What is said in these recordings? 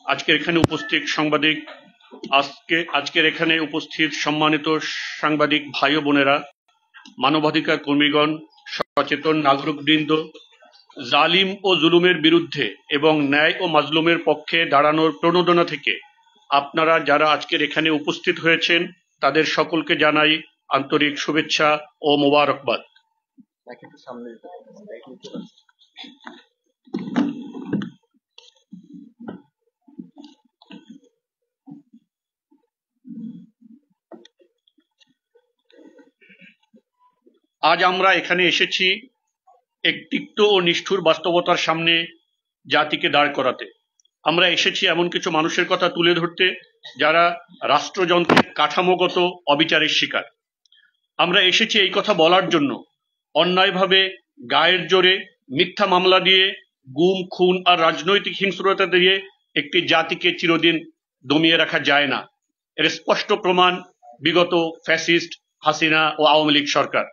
আজকের এখানে উপস্থিত সাংবাদিক, আজকের এখানে উপস্থিত সম্মানিত সাংবাদিক ভাই ও বোনেরা, মানবাধিকার কর্মীগণ, সচেতন নাগরিকবৃন্দ, জালিম ও জুলুমের বিরুদ্ধে এবং ন্যায় ও মাজলুমের পক্ষে দাঁড়ানোর প্রণোদনা থেকে আপনারা যারা আজকের এখানে উপস্থিত হয়েছেন তাদের সকলকে জানাই আন্তরিক শুভেচ্ছা ও মোবারকবাদ। আজ আমরা এখানে এসেছি এক তিক্ত ও নিষ্ঠুর বাস্তবতার সামনে জাতিকে দাঁড় করাতে। আমরা এসেছি এমন কিছু মানুষের কথা তুলে ধরতে যারা রাষ্ট্রযন্ত্রের কাঠামোগত অবিচারের শিকার। আমরা এসেছি এই কথা বলার জন্য, অন্যায়ভাবে গায়ের জোরে মিথ্যা মামলা দিয়ে, গুম খুন আর রাজনৈতিক হিংস্রতা দিয়ে একটি জাতিকে চিরদিন দমিয়ে রাখা যায় না। এর স্পষ্ট প্রমাণ বিগত ফ্যাসিস্ট হাসিনা ও আওয়ামী লীগ সরকার।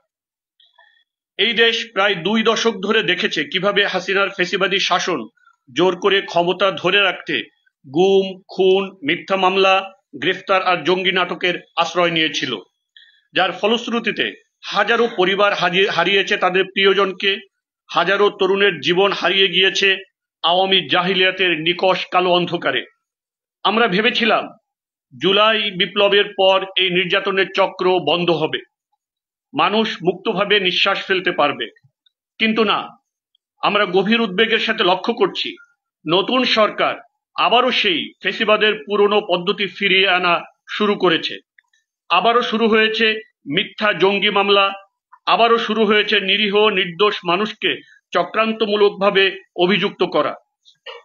এই দেশ প্রায় 2 দশক ধরে দেখেছে কিভাবে হাসিনার ফ্যাসিবাদী শাসন জোর করে ক্ষমতা ধরে রাখতে গুম খুন, মিথ্যা মামলা, গ্রেফতার আর জঙ্গি নাটকের আশ্রয় নিয়েছিল, যার ফলশ্রুতিতে হাজারো পরিবার হারিয়েছে তাদের প্রিয়জনকে, হাজারো তরুণের জীবন হারিয়ে গিয়েছে আওয়ামী জাহিলিয়াতের নিকষ কালো অন্ধকারে। আমরা ভেবেছিলাম জুলাই বিপ্লবের পর এই নির্যাতনের চক্র বন্ধ হবে, মানুষ মুক্তভাবে নিঃশ্বাস ফেলতে পারবে, কিন্তু না। আমরা গভীর উদ্বেগের সাথে লক্ষ্য করছি নতুন সরকার আবারও সেই ফ্যাসিবাদের পুরনো পদ্ধতি ফিরিয়ে আনা শুরু করেছে। আবারও শুরু হয়েছে মিথ্যা জঙ্গি মামলা, আবারও শুরু হয়েছে নিরীহ নির্দোষ মানুষকে চক্রান্তমূলকভাবে অভিযুক্ত করা।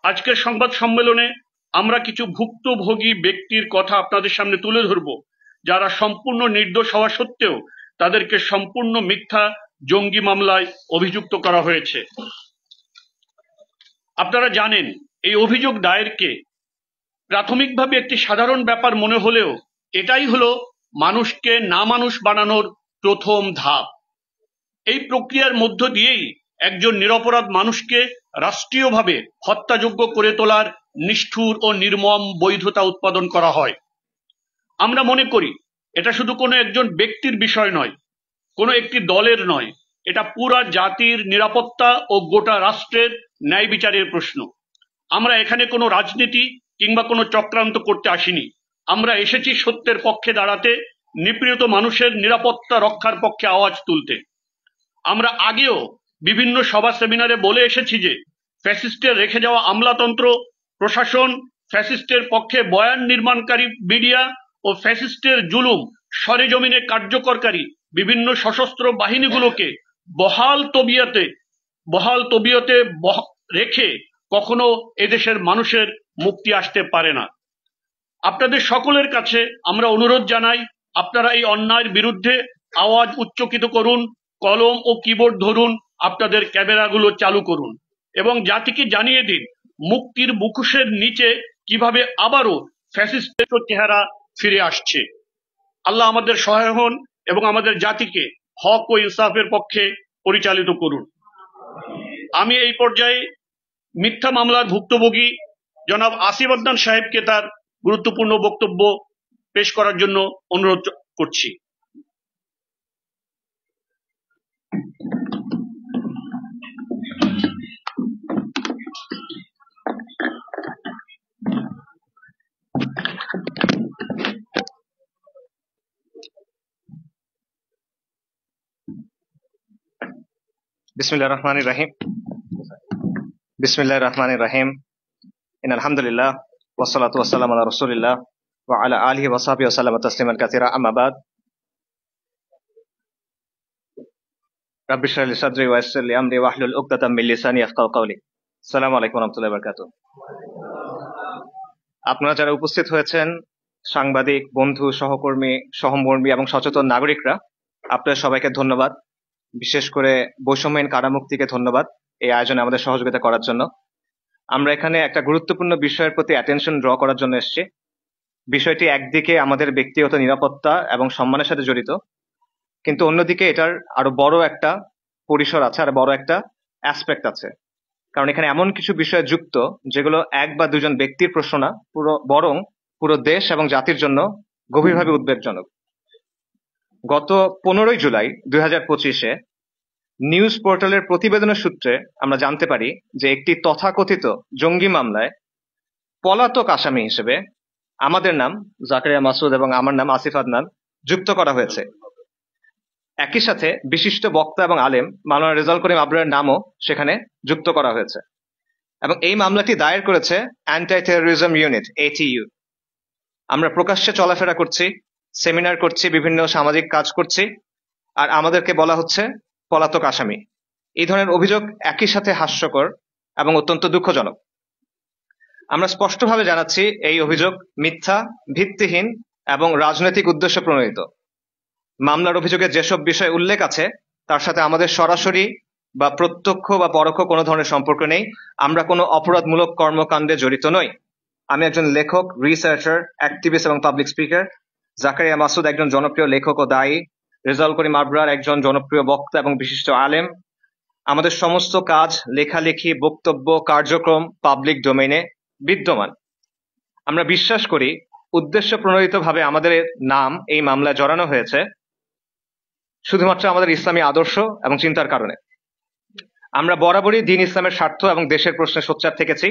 আজকের সংবাদ সম্মেলনে আমরা কিছু ভুক্তভোগী ব্যক্তির কথা আপনাদের সামনে তুলে ধরব, যারা সম্পূর্ণ নির্দোষ হওয়া সত্ত্বেও তাদেরকে সম্পূর্ণ মিথ্যা জঙ্গি মামলায় অভিযুক্ত করা হয়েছে। আপনারা জানেন এই অভিযোগ দায়েরকে প্রাথমিকভাবে একটি সাধারণ ব্যাপার মনে হলেও এটাই হলো মানুষকে না মানুষ বানানোর প্রথম ধাপ। এই প্রক্রিয়ার মধ্য দিয়েই একজন নিরপরাধ মানুষকে রাষ্ট্রীয়ভাবে হত্যাযোগ্য করে তোলার নিষ্ঠুর ও নির্মম বৈধতা উৎপাদন করা হয়। আমরা মনে করি এটা শুধু কোনো একজন ব্যক্তির বিষয় নয়, কোনো একটি দলের নয়, এটা পুরা জাতির নিরাপত্তা ও গোটা রাষ্ট্রের ন্যায় বিচারের প্রশ্ন। আমরা এখানে কোনো রাজনীতি কিংবা কোনো চক্রান্ত করতে আসিনি। আমরা এসেছি সত্যের পক্ষে দাঁড়াতে, নিপীড়িত মানুষের নিরাপত্তা রক্ষার পক্ষে আওয়াজ তুলতে। আমরা আগেও বিভিন্ন সভা সেমিনারে বলে এসেছি যে ফ্যাসিস্টের রেখে যাওয়া আমলাতন্ত্র, প্রশাসন, ফ্যাসিস্টের পক্ষে বয়ান নির্মাণকারী মিডিয়া ও ফ্যাসিস্টের জুলুম সরেজমিনে কার্যকরকারী বিভিন্ন সশস্ত্র বাহিনীগুলোকে বহাল তবিয়তে রেখে কখনো এদেশের মানুষের মুক্তি আসতে পারে না। আপনাদের সকলের কাছে আমরা অনুরোধ জানাই, আপনারা এই অন্যায়ের বিরুদ্ধে আওয়াজ উচ্চকিত করুন, কলম ও কিবোর্ড ধরুন, আপনাদের ক্যামেরাগুলো চালু করুন এবং জাতিকে জানিয়ে দিন মুক্তির মুখোশের নিচে কিভাবে আবারও ফ্যাসিস্টের চেহারা ফিরে আসছে। আল্লাহ আমাদের সহায় হন এবং আমাদের জাতিকে হক ও ইনসাফের পক্ষে পরিচালিত করুন। আমি এই পর্যায়ে মিথ্যা মামলার ভুক্তভোগী জনাব আসিফ আদনান সাহেবকে তার গুরুত্বপূর্ণ বক্তব্য পেশ করার জন্য অনুরোধ করছি। বিসমিল্লাহির রহমানির রহিম। বিসমিল্লাহির রহমানির রহিম। ইন্নাল হামদুলিল্লাহ ওয়াসসালাতু ওয়াসসালামু আলা রাসূলিল্লাহ ওয়া আলা আলিহি ওয়া সাহবিহি ওয়া সাল্লামা তাসলিমান কাসীরা, আম্মা বাদ। রাব্বি ইশরাহ লি সাদরি ওয়া ইয়াসসির লি আমরি ওয়াহলুল উকদাতাম মিন লিসানি ইয়াফকাহু কওলি। আসসালামু আলাইকুম ওয়া রাহমাতুল্লাহি ওয়া বারাকাতুহু। আপনারা যারা উপস্থিত হয়েছেন, সাংবাদিক বন্ধু, সহকর্মী এবং সচেতন নাগরিকরা, আপনাদের সবাইকে ধন্যবাদ। বিশেষ করে বৈষম্যহীন কারামুক্তিকে ধন্যবাদ এই আয়োজনে আমাদের সহযোগিতা করার জন্য। আমরা এখানে একটা গুরুত্বপূর্ণ বিষয়ের প্রতি অ্যাটেনশন ড্র করার জন্য এসেছি। বিষয়টি একদিকে আমাদের ব্যক্তিগত নিরাপত্তা এবং সম্মানের সাথে জড়িত, কিন্তু অন্যদিকে এটার আরো বড় একটা পরিসর আছে, আর বড় একটা অ্যাসপেক্ট আছে। কারণ এখানে এমন কিছু বিষয় যুক্ত যেগুলো এক বা দুজন ব্যক্তির প্রশ্ন না, বরং পুরো দেশ এবং জাতির জন্য গভীরভাবে উদ্বেগজনক। গত 15 জুলাই 2025-এ নিউজ পোর্টালের প্রতিবেদনের সূত্রে আমরা জানতে পারি যে একটি তথাকথিত জঙ্গি মামলায় পলাতক আসামি হিসেবে আমাদের নাম জাকারিয়া মাসুদ এবং আমার নাম আসিফ আদনান যুক্ত করা হয়েছে। একই সাথে বিশিষ্ট বক্তা এবং আলেম মাওলানা রেজাউল করিম আবরারের নামও সেখানে যুক্ত করা হয়েছে এবং এই মামলাটি দায়ের করেছে অ্যান্টি টেরোরিজম ইউনিট, ATU। আমরা প্রকাশ্যে চলাফেরা করছি, সেমিনার করছি, বিভিন্ন সামাজিক কাজ করছি, আর আমাদেরকে বলা হচ্ছে পলাতক আসামি। এই ধরনের অভিযোগ একই সাথে হাস্যকর এবং অত্যন্ত দুঃখজনক। আমরা স্পষ্টভাবে জানাচ্ছি এই অভিযোগ মিথ্যা, ভিত্তিহীন এবং রাজনৈতিক উদ্দেশ্য প্রণোদিত। মামলার অভিযোগে যেসব বিষয় উল্লেখ আছে তার সাথে আমাদের সরাসরি বা প্রত্যক্ষ বা পরোক্ষ কোনো ধরনের সম্পর্ক নেই। আমরা কোনো অপরাধমূলক কর্মকাণ্ডে জড়িত নই। আমি একজন লেখক, রিসার্চার, অ্যাক্টিভিস্ট এবং পাবলিক স্পিকার। জাকারিয়া মাসুদ একজন জনপ্রিয় লেখক ও দায়ী। রেজাউল করিম আবরার একজন জনপ্রিয় বক্তা এবং বিশিষ্ট আলেম। আমাদের সমস্ত কাজ, লেখালেখি, বক্তব্য, কার্যক্রম পাবলিক ডোমেইনে বিদ্যমান। আমরা বিশ্বাস করি উদ্দেশ্য প্রণোদিতভাবে আমাদের নাম এই মামলায় জড়ানো হয়েছে শুধুমাত্র আমাদের ইসলামী আদর্শ এবং চিন্তার কারণে। আমরা বরাবরই দ্বীন ইসলামের স্বার্থ এবং দেশের প্রশ্নে সোচ্চার থেকেছি।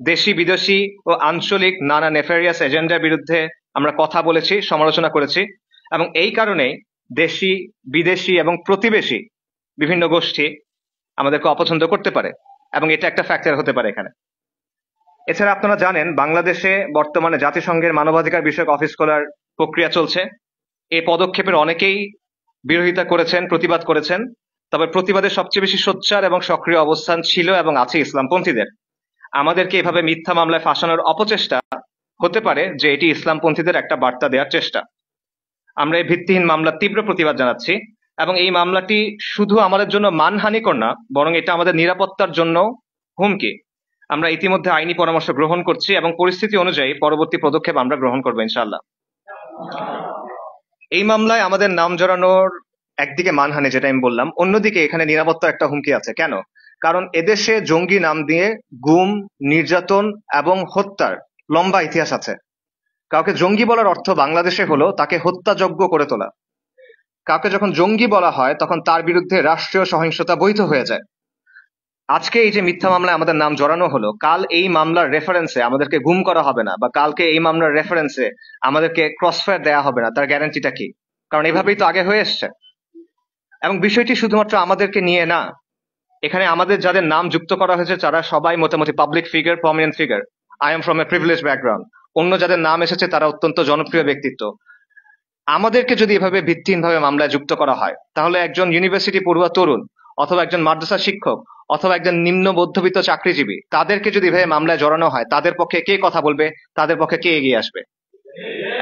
দেশি, বিদেশি ও আঞ্চলিক নানা নেফেরিয়াস এজেন্ডার বিরুদ্ধে আমরা কথা বলেছি, সমালোচনা করেছি এবং এই কারণেই দেশি, বিদেশি এবং প্রতিবেশী বিভিন্ন গোষ্ঠী আমাদেরকে অপছন্দ করতে পারে এবং এটা একটা ফ্যাক্টর হতে পারে এখানে। এছাড়া আপনারা জানেন বাংলাদেশে বর্তমানে জাতিসংঘের মানবাধিকার বিষয়ক অফিস খোলার প্রক্রিয়া চলছে। এই পদক্ষেপের অনেকেই বিরোধিতা করেছেন, প্রতিবাদ করেছেন, তবে প্রতিবাদের সবচেয়ে বেশি সোচ্চার এবং সক্রিয় অবস্থান ছিল এবং আছে ইসলামপন্থীদের। আমাদেরকে এভাবে মিথ্যা মামলায় ফাঁসানোর অপচেষ্টা হতে পারে যে এটি ইসলামপন্থীদের একটা বার্তা দেওয়ার চেষ্টা। আমরা এই ভিত্তিহীন মামলার তীব্র প্রতিবাদ জানাচ্ছি এবং এই মামলাটি শুধু আমাদের জন্য মানহানিকর না, বরং এটা আমাদের নিরাপত্তার জন্য হুমকি। আমরা ইতিমধ্যে আইনি পরামর্শ গ্রহণ করছি এবং পরিস্থিতি অনুযায়ী পরবর্তী পদক্ষেপ আমরা গ্রহণ করবো ইনশাআল্লাহ। এই মামলায় আমাদের নাম জড়ানোর একদিকে মানহানি, যেটা আমি বললাম, অন্যদিকে এখানে নিরাপত্তার একটা হুমকি আছে। কেন? কারণ এদেশে জঙ্গি নাম দিয়ে গুম, নির্যাতন এবং হত্যার লম্বা ইতিহাস আছে। কাউকে জঙ্গি বলার অর্থ বাংলাদেশে হলো তাকে হত্যাযজ্ঞ করে তোলা। কাউকে যখন জঙ্গি বলা হয় তখন তার বিরুদ্ধে রাষ্ট্রীয় সহিংসতা বৈধ হয়ে যায়। আজকে এই যে মিথ্যা মামলায় আমাদের নাম জড়ানো হলো, কাল এই মামলার রেফারেন্সে আমাদেরকে গুম করা হবে না বা কালকে এই মামলার রেফারেন্সে আমাদেরকে ক্রসফায়ার দেওয়া হবে না, তার গ্যারান্টিটা কি? কারণ এভাবেই তো আগে হয়ে এসছে। এবং বিষয়টি শুধুমাত্র আমাদেরকে নিয়ে না, এখানে আমাদের যাদের নাম যুক্ত করা হয়েছে তারা সবাই মোটামুটি public figure, prominent figure. I am from a privilege background. অন্য যাদের নাম এসেছে তারা অত্যন্ত জনপ্রিয় ব্যক্তিত্ব। আমাদেরকে যদি এভাবে ভিত্তিহীনভাবে মামলায় যুক্ত করা হয় তাহলে একজন ইউনিভার্সিটি পড়ুয়া তরুণ অথবা একজন মাদ্রাসা শিক্ষক অথবা একজন নিম্ন মধ্যবিত্ত চাকরিজীবী, তাদেরকে যদি এভাবে মামলায় জড়ানো হয় তাদের পক্ষে কে কথা বলবে, তাদের পক্ষে কে এগিয়ে আসবে?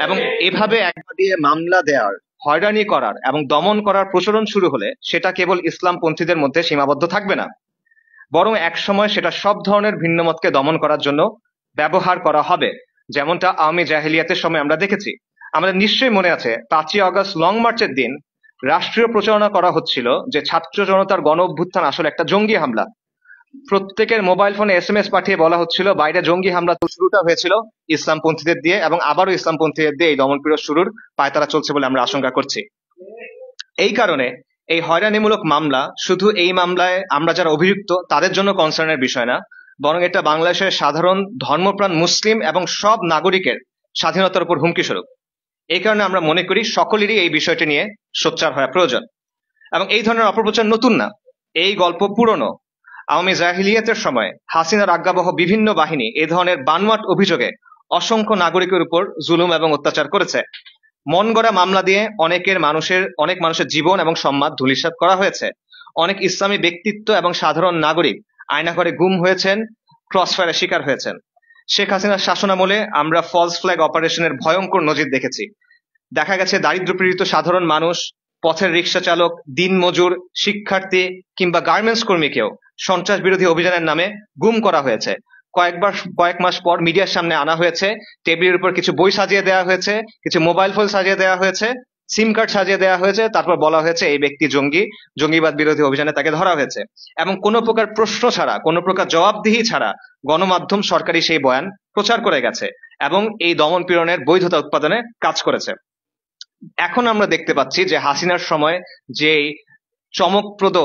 এবং এভাবে একবার দিয়ে মামলা দেওয়ার, হয়রানি করার এবং দমন করার প্রচলন শুরু হলে সেটা কেবল ইসলামপন্থীদের মধ্যে সীমাবদ্ধ থাকবে না, বরং একসময় সেটা সব ধরনের ভিন্নমতকে দমন করার জন্য ব্যবহার করা হবে, যেমনটা আওয়ামী জাহেলিয়াতের সময় আমরা দেখেছি। আমাদের নিশ্চয়ই মনে আছে 5ই আগস্ট লং মার্চের দিন রাষ্ট্রীয় প্রচারণা করা হচ্ছিল যে ছাত্র জনতার গণ অভ্যুত্থান আসলে একটা জঙ্গি হামলা। প্রত্যেকের মোবাইল ফোনে SMS পাঠিয়ে বলা হচ্ছিল বাইরে জঙ্গি হামলা। তো শুরুটা হয়েছিল ইসলামপন্থীদের দিয়ে এবং আবারও ইসলামপন্থীদের দিয়ে এই দমনপীড়ন শুরুর পায়তারা চলছে বলে আমরা আশঙ্কা করছি। এই কারণে এই হয়রানিমূলক মামলা শুধু এই মামলায় আমরা যারা অভিযুক্ত তাদের জন্য কনসার্নের বিষয় না, বরং এটা বাংলাদেশের সাধারণ ধর্মপ্রাণ মুসলিম এবং সব নাগরিকের স্বাধীনতার উপর হুমকি স্বরূপ। এই কারণে আমরা মনে করি সকলেরই এই বিষয়টি নিয়ে সোচ্চার হওয়া প্রয়োজন। এবং এই ধরনের অপপ্রচার নতুন না, এই গল্প পুরনো। আওয়ামী জাহিলিয়াতের সময় হাসিনার আজ্ঞাবহ বিভিন্ন বাহিনী এই ধরনের বানোয়াট অভিযোগে অসংখ্য নাগরিকের উপর জুলুম এবং অত্যাচার করেছে। মন গড়া মামলা দিয়ে অনেক মানুষের জীবন এবং সম্মান ধূলিসাৎ করা হয়েছে। অনেক ইসলামী ব্যক্তিত্ব এবং সাধারণ নাগরিক আয়নাঘরে গুম হয়েছেন, ক্রসফায়ারের শিকার হয়েছেন। শেখ হাসিনার শাসনামলে আমরা ফলস ফ্ল্যাগ অপারেশনের ভয়ঙ্কর নজির দেখেছি। দেখা গেছে দারিদ্র্যপীড়িত সাধারণ মানুষ, পথের রিক্সা চালক, দিনমজুর, শিক্ষার্থী কিংবা গার্মেন্টস কর্মীকেও সন্ত্রাস বিরোধী অভিযানের নামে গুম করা হয়েছে। কয়েক মাস পর মিডিয়ার সামনে আনা হয়েছে, টেবিলের উপর কিছু বই সাজিয়ে দেওয়া হয়েছে, কিছু মোবাইল ফোন সাজিয়ে দেওয়া হয়েছে সিম কার্ড সাজিয়ে দেওয়া হয়েছে, তারপর বলা হয়েছে এই ব্যক্তি জঙ্গি, জঙ্গিবাদ বিরোধী অভিযানে তাকে ধরা হয়েছে, এবং কোনো প্রকার প্রশ্ন ছাড়া, কোনো প্রকার জবাবদিহি ছাড়া গণমাধ্যম সরকারি সেই বয়ান প্রচার করে গেছে এবং এই দমন পীড়নের বৈধতা উৎপাদনে কাজ করেছে। এখন আমরা দেখতে পাচ্ছি যে হাসিনার সময় যে চমকপ্রদ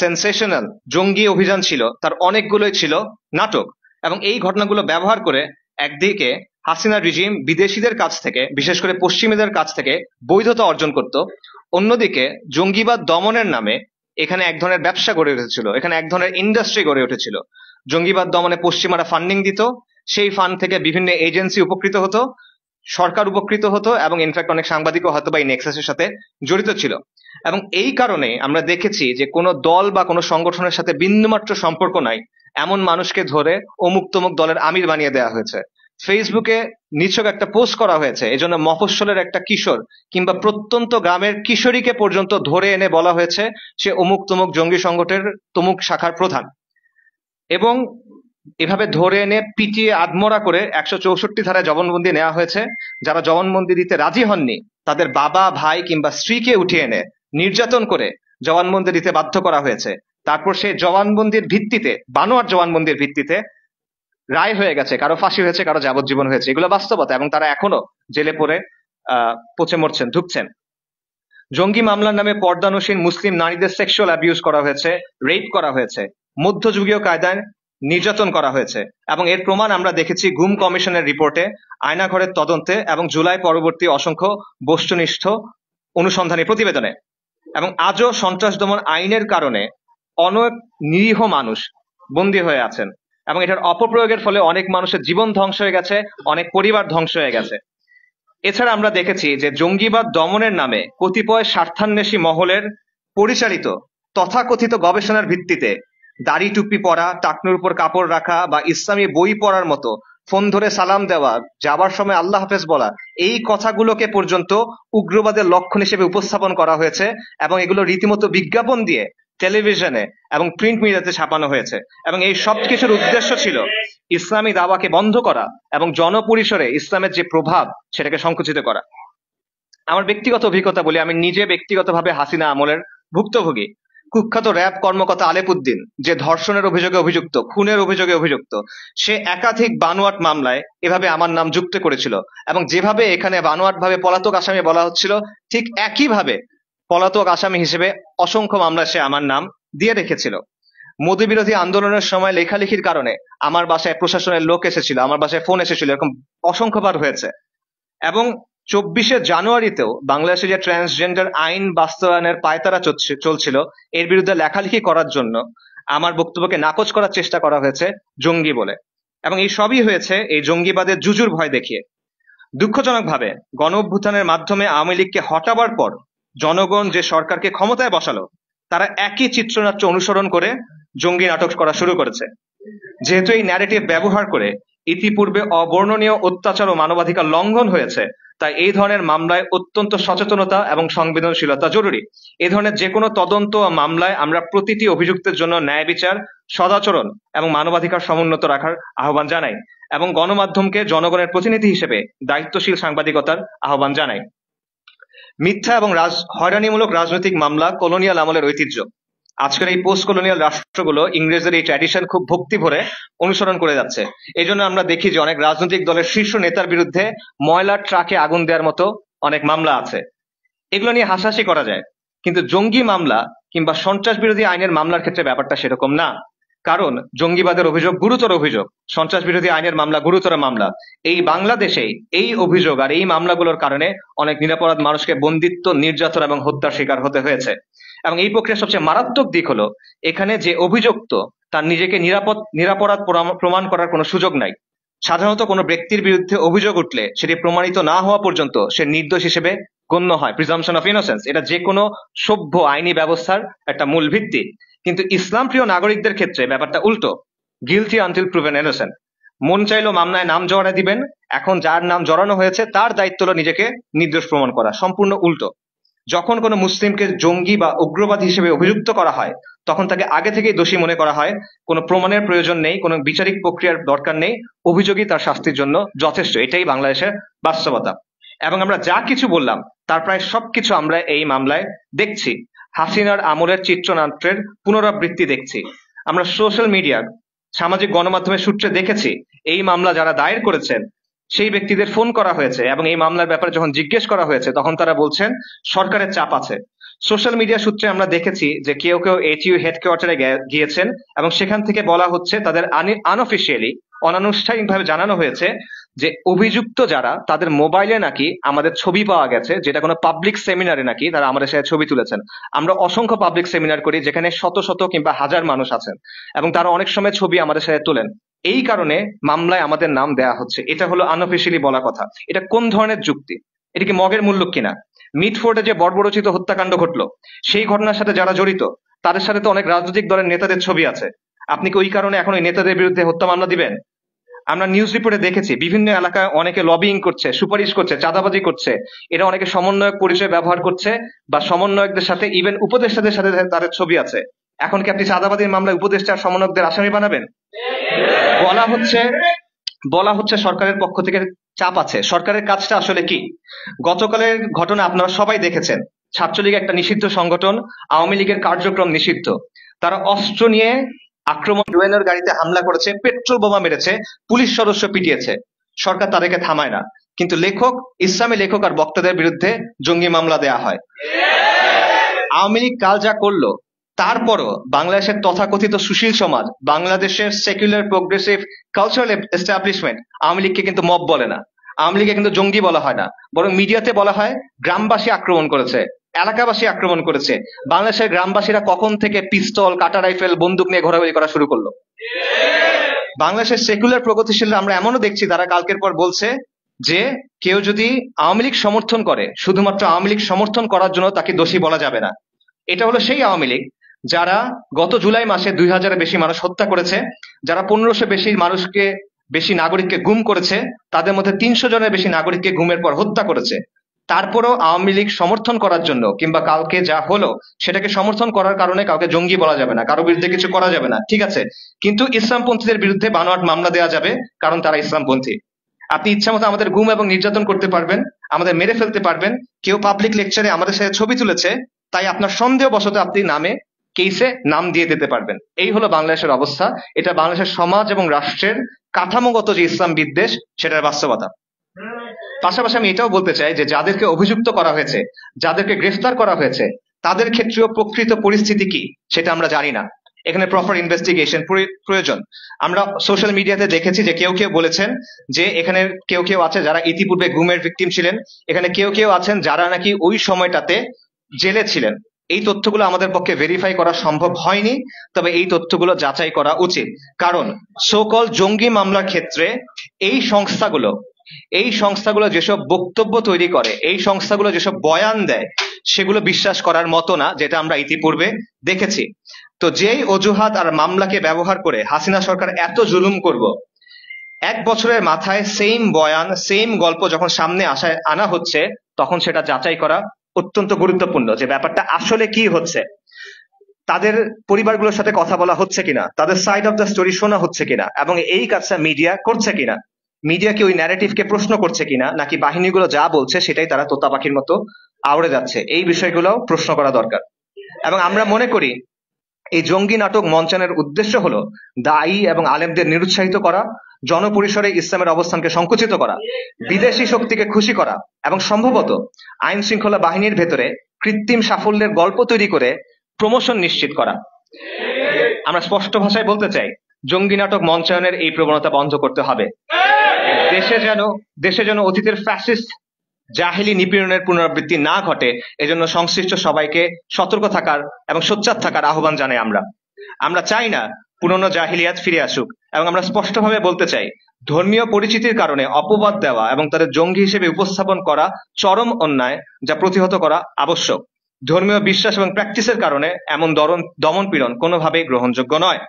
সেন্সেশনাল জঙ্গি অভিযান ছিল তার অনেকগুলোই ছিল নাটক, এবং এই ঘটনাগুলো ব্যবহার করে একদিকে হাসিনা রিজিম বিদেশিদের কাছ থেকে, বিশেষ করে পশ্চিমীদের কাছ থেকে বৈধতা অর্জন করত, অন্যদিকে জঙ্গিবাদ দমনের নামে এখানে এক ধরনের ব্যবসা গড়ে উঠেছিল, এখানে এক ধরনের ইন্ডাস্ট্রি গড়ে উঠেছিল। জঙ্গিবাদ দমনে পশ্চিমারা ফান্ডিং দিত, সেই ফান্ড থেকে বিভিন্ন এজেন্সি উপকৃত হতো, সরকার উপকৃত হতো, এবং ইনফ্যাক্ট অনেক সাংবাদিকও হয়তো বা এই নেক্সাসের সাথে জড়িত ছিল। এবং এই কারণে আমরা দেখেছি যে কোনো দল বা কোনো সংগঠনের সাথে বিন্দুমাত্র সম্পর্ক নাই এমন মানুষকে ধরে অমুক তমুক দলের আমির বানিয়ে দেওয়া হয়েছে। ফেসবুকে নিছক একটা পোস্ট করা হয়েছে, এজন্য মফস্বলের একটা কিশোর কিংবা প্রত্যন্ত গ্রামের কিশোরীকে পর্যন্ত ধরে এনে বলা হয়েছে সে অমুক তমুক জঙ্গি সংগঠনের তমুক শাখার প্রধান, এবং এভাবে ধরে এনে পিটিয়ে আধমরা করে 164 ধারায় জবানবন্দি নেওয়া হয়েছে। যারা জবানবন্দি দিতে রাজি হননি তাদের বাবা, ভাই কিংবা স্ত্রীকে উঠিয়ে এনে নির্যাতন করে জবানবন্দি দিতে বাধ্য করা হয়েছে। তারপর সেই জবানবন্দির ভিত্তিতে, বানোয়াট জবানবন্দির ভিত্তিতে রায় হয়ে গেছে, কারো ফাঁসি হয়েছে, কারো যাবজ্জীবন হয়েছে। এগুলো বাস্তবতা, এবং তারা এখনো জেলে পড়ে পচে মরছেন, ঢুকছেন। জঙ্গি মামলার নামে পর্দানসীন মুসলিম নারীদের সেক্সুয়াল অ্যাবিউজ করা হয়েছে, রেপ করা হয়েছে, মধ্যযুগীয় কায়দায় নির্যাতন করা হয়েছে, এবং এর প্রমাণ আমরা দেখেছি গুম কমিশনের রিপোর্টে, আয়নাঘরের তদন্তে, এবং জুলাই পরবর্তী অসংখ্য বস্তুনিষ্ঠ অনুসন্ধানী প্রতিবেদনে। এবং আজও সন্ত্রাস দমন আইনের কারণে অনেক নিরীহ মানুষ বন্দী হয়ে আছেন, এবং এটার অপপ্রয়োগের ফলে অনেক মানুষের জীবন ধ্বংস হয়ে গেছে, অনেক পরিবার ধ্বংস হয়ে গেছে। এছাড়া আমরা দেখেছি যে জঙ্গিবাদ দমনের নামে কতিপয় স্বার্থান্বেষী মহলের পরিচালিত তথাকথিত গবেষণার ভিত্তিতে দাড়ি টুপি পরা, টাকনুর উপর কাপড় রাখা, বা ইসলামী বই পড়ার মতো ফোন ধরে সালাম দেওয়া, যাবার সময় আল্লাহ হাফেজ বলা, এই কথাগুলোকে পর্যন্ত উগ্রবাদের লক্ষণ হিসেবে উপস্থাপন করা হয়েছে, এবং এগুলো রীতিমতো বিজ্ঞাপন দিয়ে টেলিভিশনে এবং প্রিন্ট মিডিয়াতে ছাপানো হয়েছে। এবং এই সব কিছুর উদ্দেশ্য ছিল ইসলামী দাওয়াকে বন্ধ করা এবং জনপরিসরে ইসলামের যে প্রভাব সেটাকে সংকুচিত করা। আমার ব্যক্তিগত অভিজ্ঞতা বলি, আমি নিজে ব্যক্তিগতভাবে হাসিনা আমলের ভুক্তভোগী। কুখ্যাত র্যাব কর্মকর্তা আলেপ উদ্দিন, যে ধর্ষণের অভিযোগে অভিযুক্ত, খুনের অভিযোগে অভিযুক্ত, সে একাধিক বানোয়াট মামলায় এভাবে আমার নাম যুক্ত করেছিল, এবং যেভাবে এখানে বানোয়াট ভাবে পলাতক আসামি বলা হচ্ছিল, ঠিক একইভাবে পলাতক আসামি হিসেবে অসংখ্য মামলায় সে আমার নাম দিয়ে রেখেছিল। মোদী বিরোধী আন্দোলনের সময় লেখালেখির কারণে আমার বাসায় প্রশাসনের লোক এসেছিল, আমার বাসায় ফোন এসেছিল, এরকম অসংখ্যবার হয়েছে। এবং 24শে জানুয়ারিতেও বাংলাদেশে যে ট্রান্সজেন্ডার আইন বাস্তবায়নের পায়তারা চলছিল, এর বিরুদ্ধে লেখালেখি করার জন্য আমার বক্তব্যকে নাকচ করার চেষ্টা করা হয়েছে জঙ্গি বলে, এবং এই সবই হয়েছে এই জঙ্গিবাদের জুজুর ভয় দেখিয়ে। দুঃখজনকভাবে গণ অভ্যুত্থানের মাধ্যমে আওয়ামী লীগকে হটাবার পর জনগণ যে সরকারকে ক্ষমতায় বসালো, তারা একই চিত্রনাট্য অনুসরণ করে জঙ্গি নাটক করা শুরু করেছে। যেহেতু এই ন্যারেটিভ ব্যবহার করে ইতিপূর্বে অবর্ণনীয় অত্যাচার ও মানবাধিকার লঙ্ঘন হয়েছে, তাই এই ধরনের মামলায় অত্যন্ত সচেতনতা এবং সংবেদনশীলতা জরুরি। এই ধরনের যে কোনো তদন্ত ও মামলায় আমরা প্রতিটি অভিযুক্তের জন্য ন্যায় বিচার, সদাচরণ এবং মানবাধিকার সমুন্নত রাখার আহ্বান জানাই, এবং গণমাধ্যমকে জনগণের প্রতিনিধি হিসেবে দায়িত্বশীল সাংবাদিকতার আহ্বান জানাই। মিথ্যা এবং হয়রানিমূলক রাজনৈতিক মামলা কলোনিয়াল আমলের ঐতিহ্য। আজকের এই পোস্ট কলোনিয়াল রাষ্ট্রগুলো ইংরেজদের এই ট্র্যাডিশন খুব ভক্তি ভরে অনুসরণ করে যাচ্ছে। এই জন্য আমরা দেখি যে অনেক রাজনৈতিক দলের শীর্ষ নেতার বিরুদ্ধে ময়লার ট্রাকে আগুন দেওয়ার মতো অনেক মামলা আছে। এগুলো নিয়ে হাসাহাসি করা যায়, কিন্তু জঙ্গি মামলা কিংবা সন্ত্রাস বিরোধী আইনের মামলার ক্ষেত্রে ব্যাপারটা সেরকম না। কারণ জঙ্গিবাদের অভিযোগ গুরুতর অভিযোগ, সন্ত্রাস বিরোধী আইনের মামলা গুরুতর মামলা। এই বাংলাদেশেই এই অভিযোগ আর এই মামলাগুলোর কারণে অনেক নিরপরাধ মানুষকে বন্দিত্ব, নির্যাতন এবং হত্যার শিকার হতে হয়েছে। এবং এই প্রক্রিয়ার সবচেয়ে মারাত্মক দিক হলো, এখানে যে অভিযুক্ত তার নিজেকে নিরাপরাধ প্রমাণ করার কোনো সুযোগ নাই। সাধারণত কোনো ব্যক্তির বিরুদ্ধে অভিযোগ উঠলে সেটি প্রমাণিত না হওয়া পর্যন্ত সে নির্দোষ হিসেবে গণ্য হয়, প্রিজাম্পশন অফ ইনোসেন্স। এটা যে কোনো সভ্য আইনি ব্যবস্থার একটা মূল ভিত্তি। কিন্তু ইসলাম প্রিয় নাগরিকদের ক্ষেত্রে ব্যাপারটা উল্টো, গিলটি আনটিল প্রুভেন ইনোসেন্ট। মন চাইলো মামলায় নাম জড়ায় দিবেন, এখন যার নাম জড়ানো হয়েছে তার দায়িত্ব হলো নিজেকে নির্দোষ প্রমাণ করা। সম্পূর্ণ উল্টো। যখন কোনো মুসলিমকে জঙ্গি বা উগ্রবাদী হিসেবে অভিযুক্ত করা হয়, তখন তাকে আগে থেকেই দোষী মনে করা হয়, কোনো প্রমাণের প্রয়োজন নেই, কোনো বিচারিক প্রক্রিয়ার দরকার নেই, অভিযোগই তার শাস্তির জন্য যথেষ্ট। এটাই বাংলাদেশের বাস্তবতা। এবং আমরা যা কিছু বললাম তার প্রায় সবকিছু আমরা এই মামলায় দেখছি। হাসিনার আমলের চিত্রনাট্যের পুনরাবৃত্তি দেখছি। আমরা সোশ্যাল মিডিয়া, সামাজিক গণমাধ্যমের সূত্রে দেখেছি এই মামলা যারা দায়ের করেছেন সেই ব্যক্তিদের ফোন করা হয়েছে এবং এই মামলার ব্যাপারে যখন জিজ্ঞেস করা হয়েছে তখন তারা বলছেন সরকারের চাপ আছে। সোশ্যাল মিডিয়া সূত্রে আমরা দেখেছি যে কেউ কেউ এইচইউ হেডকোয়ার্টারে গিয়েছেন এবং সেখান থেকে বলা হচ্ছে তাদের আনঅফিসিয়ালি, অনানুষ্ঠানিকভাবে জানানো হয়েছে যে অভিযুক্ত যারা তাদের মোবাইলে নাকি আমাদের ছবি পাওয়া গেছে, যেটা কোনো পাবলিক সেমিনারে নাকি তারা আমাদের সাথে ছবি তুলেছেন। আমরা অসংখ্য পাবলিক সেমিনার করি যেখানে শত শত কিংবা হাজার মানুষ আছেন এবং তারা অনেক সময় ছবি আমাদের সাথে তোলেন। এই কারণে মামলায় আমাদের নাম দেয়া হচ্ছে। এটা হলো আনঅফিসিয়ালি বলা কথা। এটা কোন ধরনের যুক্তি? এটা কি মগের মূল্য কিনা? মিটফোর্ডে যে বর্বরচিত হত্যাকাণ্ড ঘটলো সেই ঘটনার সাথে যারা জড়িত তাদের সাথে তো অনেক রাজনৈতিক দলের নেতাদের ছবি আছে। আপনি কি ওই কারণে এখন ওই নেতাদের বিরুদ্ধে হত্যা মামলা দিবেন? আমরা নিউজ রিপোর্টে দেখেছি বিভিন্ন এলাকায় অনেকে লবিং করছে, সুপারিশ করছে, চাঁদাবাজি করছে। এরা অনেকে সমন্বয়ক পরিচয় ব্যবহার করছে বা সমন্বয়কদের সাথে ইভেন উপদেষ্টাদের সাথে তাদের ছবি আছে। এখন কি আপনি চাঁদাবাজির মামলায় উপদেষ্টা আর সমন্বয়কদের আসামি বানাবেন? বলা হচ্ছে সরকারের পক্ষ থেকে চাপ আছে। সরকারের কাজটা আসলে কি? গতকালের ঘটনা আপনারা সবাই দেখেছেন। ছাত্রলীগ একটা নিষিদ্ধ সংগঠন, আওয়ামী লীগের কার্যক্রম নিষিদ্ধ। তারা অস্ত্র নিয়ে আক্রমণ, ইউএনএর গাড়িতে হামলা করেছে, পেট্রোল বোমা মেরেছে, পুলিশ সদস্য পিটিয়েছে। সরকার তাদেরকে থামায় না, কিন্তু ইসলামী লেখক আর বক্তাদের বিরুদ্ধে জঙ্গি মামলা দেয়া হয়। আওয়ামী লীগ কাল যা করলো তারপরও বাংলাদেশের তথাকথিত সুশীল সমাজ, বাংলাদেশের secular progressive cultural establishment Awami লীগকে কিন্তু মব বলে না, আওয়ামী লীগকে কিন্তু জঙ্গি বলা হয় না, বরং মিডিয়াতে বলা হয় গ্রামবাসী আক্রমণ করেছে, এলাকাবাসী আক্রমণ করেছে। বাংলাদেশের গ্রামবাসীরা কখন থেকে পিস্তল, কাটা রাইফেল, বন্দুক নিয়ে ঘোরাঘুরি করা শুরু করলো? বাংলাদেশের সেকুলার প্রগতিশীলরা আমরা এমনও দেখছি তারা কালকের পর বলছে যে কেউ যদি আওয়ামী লীগ সমর্থন করে শুধুমাত্র আওয়ামী লীগ সমর্থন করার জন্য তাকে দোষী বলা যাবে না। এটা হলো সেই আওয়ামী লীগ যারা গত জুলাই মাসে 2000-এর বেশি মানুষ হত্যা করেছে, যারা 1500 বেশি নাগরিককে গুম করেছে, তাদের মধ্যে 300 জনের বেশি নাগরিককে গুমের পর হত্যা করেছে। তারপরও আওয়ামী লীগ সমর্থন করার জন্য কিংবা কালকে যা হলো সেটাকে সমর্থন করার কারণে কাউকে জঙ্গি বলা যাবে না, কারো বিরুদ্ধে কিছু করা যাবে না, ঠিক আছে। কিন্তু ইসলামপন্থীদের বিরুদ্ধে বানোয়াট মামলা দেওয়া যাবে, কারণ তারা ইসলামপন্থী। আপনি ইচ্ছা মতো আমাদের গুম এবং নির্যাতন করতে পারবেন, আমাদের মেরে ফেলতে পারবেন। কেউ পাবলিক লেকচারে আমাদের সাথে ছবি তুলেছে, তাই আপনার সন্দেহবশত আপনি কেসে নাম দিয়ে দিতে পারবেন। এই হলো বাংলাদেশের অবস্থা। এটা বাংলাদেশের সমাজ এবং রাষ্ট্রের কাঠামোগত যে ইসলাম বিদ্বেষ, সেটার বাস্তবতা। পাশাপাশি আমি এটাও বলতে চাই যে যাদেরকে অভিযুক্ত করা হয়েছে, যাদেরকে গ্রেফতার করা হয়েছে, তাদের ক্ষেত্রেও প্রকৃত পরিস্থিতি কি সেটা আমরা জানি না। এখানে প্রপার ইনভেস্টিগেশন প্রয়োজন। আমরা সোশ্যাল মিডিয়াতে দেখেছি যে কেউ কেউ বলেছেন যে এখানে কেউ কেউ আছে যারা ইতিপূর্বে গুমের ভিকটিম ছিলেন, এখানে কেউ কেউ আছেন যারা নাকি ওই সময়টাতে জেলে ছিলেন। এই তথ্যগুলো আমাদের পক্ষে ভেরিফাই করা সম্ভব হয়নি, তবে এই তথ্যগুলো যাচাই করা উচিত। কারণ সোকল জঙ্গি মামলার ক্ষেত্রে এই সংস্থাগুলো যেসব বক্তব্য তৈরি করে, এই সংস্থাগুলো যেসব বয়ান দেয়, সেগুলো বিশ্বাস করার মতো না, যেটা আমরা ইতিপূর্বে দেখেছি। তো যেই অজুহাত আর মামলাকে ব্যবহার করে হাসিনা সরকার এত জুলুম করব, 1 বছরের মাথায় সেম বয়ান, সেম গল্প যখন সামনে আনা হচ্ছে, তখন সেটা যাচাই করা অত্যন্ত গুরুত্বপূর্ণ যে ব্যাপারটা আসলে কি হচ্ছে। তাদের পরিবারগুলোর সাথে কথা বলা হচ্ছে কিনা, তাদের সাইড অফ দ্য স্টোরি শোনা হচ্ছে কিনা, এবং এই কাজটা মিডিয়া করছে কিনা, মিডিয়া কি ওই ন্যারেটিভকে প্রশ্ন করছে কিনা, নাকি বাহিনীগুলো যা বলছে সেটাই তারা তোতা পাখির মতো আওড়ে যাচ্ছে, এই বিষয়গুলো প্রশ্ন করা দরকার। এবং আমরা মনে করি এই জঙ্গি নাটক মঞ্চানোর উদ্দেশ্য হলো দায়ী এবং আলেমদের নিরুৎসাহিত করা, জনপরিসরে ইসলামের অবস্থানকে সংকুচিত করা, বিদেশি শক্তিকে খুশি করা, এবং সম্ভবত আইন শৃঙ্খলা বাহিনীর ভেতরে কৃত্রিম সাফল্যের গল্প তৈরি করে প্রমোশন নিশ্চিত করা। আমরা স্পষ্ট ভাষায় বলতে চাই, জঙ্গি নাটক মঞ্চায়নের এই প্রবণতা বন্ধ করতে হবে। দেশে যেন অতীতের ফ্যাসিস্ট জাহিলি নিপীড়নের পুনরাবৃত্তি না ঘটে, এজন্য সংশ্লিষ্ট সবাইকে সতর্ক থাকার এবং সোচ্চার থাকার আহ্বান জানাই। আমরা চাই না পুরনো জাহিলিয়াত ফিরে আসুক, এবং আমরা স্পষ্টভাবে বলতে চাই ধর্মীয় পরিচিতির কারণে অপবাদ দেওয়া এবং তাদের জঙ্গি হিসেবে উপস্থাপন করা চরম অন্যায়, যা প্রতিহত করা আবশ্যক। ধর্মীয় বিশ্বাস এবং প্র্যাকটিসের কারণে এমন দমন পীড়ন কোনোভাবেই গ্রহণযোগ্য নয়।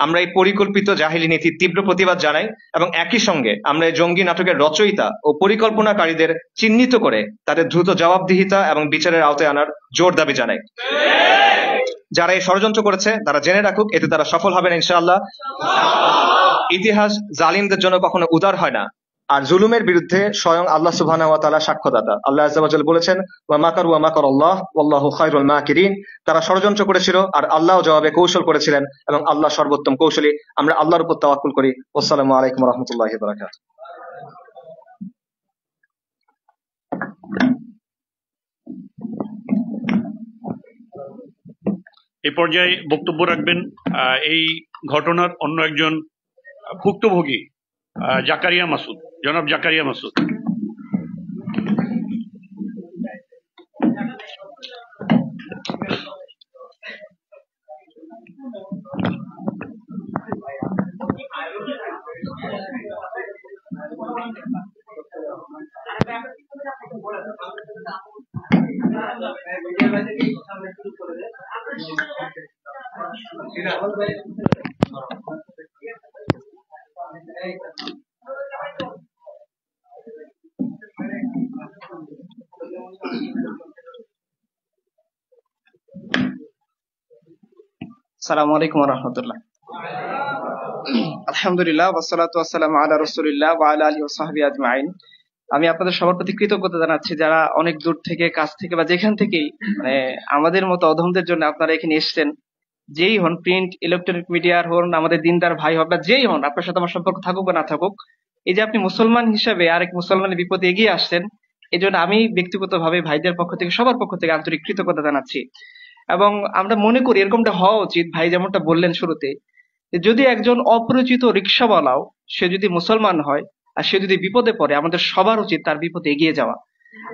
আমরা এই পরিকল্পিত জাহিলি নীতির তীব্র প্রতিবাদ জানাই এবং একই সঙ্গে আমরা এই জঙ্গি নাটকের রচয়িতা ও পরিকল্পনাকারীদের চিহ্নিত করে তাদের দ্রুত জবাবদিহিতা এবং বিচারের আওতায় আনার জোর দাবি জানাই। যারা এই ষড়যন্ত্র করেছে তারা জেনে রাখুক, এতে তারা সফল হবেন ইনশাআল্লাহ। ইতিহাস জালিমদের জন্য কখনো উদার হয় না, আর জুলুমের বিরুদ্ধে স্বয়ং আল্লাহ সুবহানাহু ওয়া তাআলা সাক্ষ্যদাতা। আল্লাহ আযজা ওয়া জাল্লা বলেছেন, ওয়া মাকারু ওয়া মাকারাল্লাহ ওয়াল্লাহু খায়রুল মাকিরিন। তারা ষড়যন্ত্র করেছিল আর আল্লাহ জবাবে কৌশল করেছিলেন এবং আল্লাহ সর্বোত্তম কৌশলী। আমরা আল্লাহর উপর তাওয়াক্কুল করি। আসসালামু আলাইকুম ওয়া রাহমাতুল্লাহি ওয়া বারাকাতুহু। এ পর্যায়ে বক্তব্য রাখবেন এই ঘটনার অন্য একজন ভুক্তভোগী জাকারিয়া মাসুদ, জনাব জাকারিয়া মাসুদ। আসসালামু আলাইকুম ওয়া রাহমাতুল্লাহ। আলহামদুলিল্লাহ ওয়াসসালাতু ওয়াসসালামু আলা রাসূলিল্লাহ ওয়া আলা আলিহি ওয়া সাহবিহি আজমাইন। আমি আপনাদের সবার প্রতি কৃতজ্ঞতা জানাচ্ছি, যারা অনেক দূর থেকে, কাছ থেকে বা যেখান থেকেই আমাদের মতো অধমদের জন্য আপনারা এখানে এসেছেন। যেই হন, প্রিন্ট ইলেকট্রনিক মিডিয়ার হন, আমাদের দিনদার ভাই হন বা যেই হন, আপনার সাথে আমার সম্পর্ক থাকুক বা না থাকুক, এই যে আপনি মুসলমান হিসাবে আরেক মুসলমানের বিপদে এগিয়ে আসছেন, এই জন্য আমি ব্যক্তিগতভাবে ভাইদের পক্ষ থেকে, সবার পক্ষ থেকে আন্তরিক কৃতজ্ঞতা জানাচ্ছি। এবং আমরা মনে করি এরকমটা হওয়া উচিত। ভাই যেমনটা বললেন শুরুতে, যদি একজন অপরিচিত রিক্সাওয়ালাও সে যদি মুসলমান হয় আর সে যদি বিপদে পড়ে, আমাদের সবার উচিত তার বিপদে এগিয়ে যাওয়া।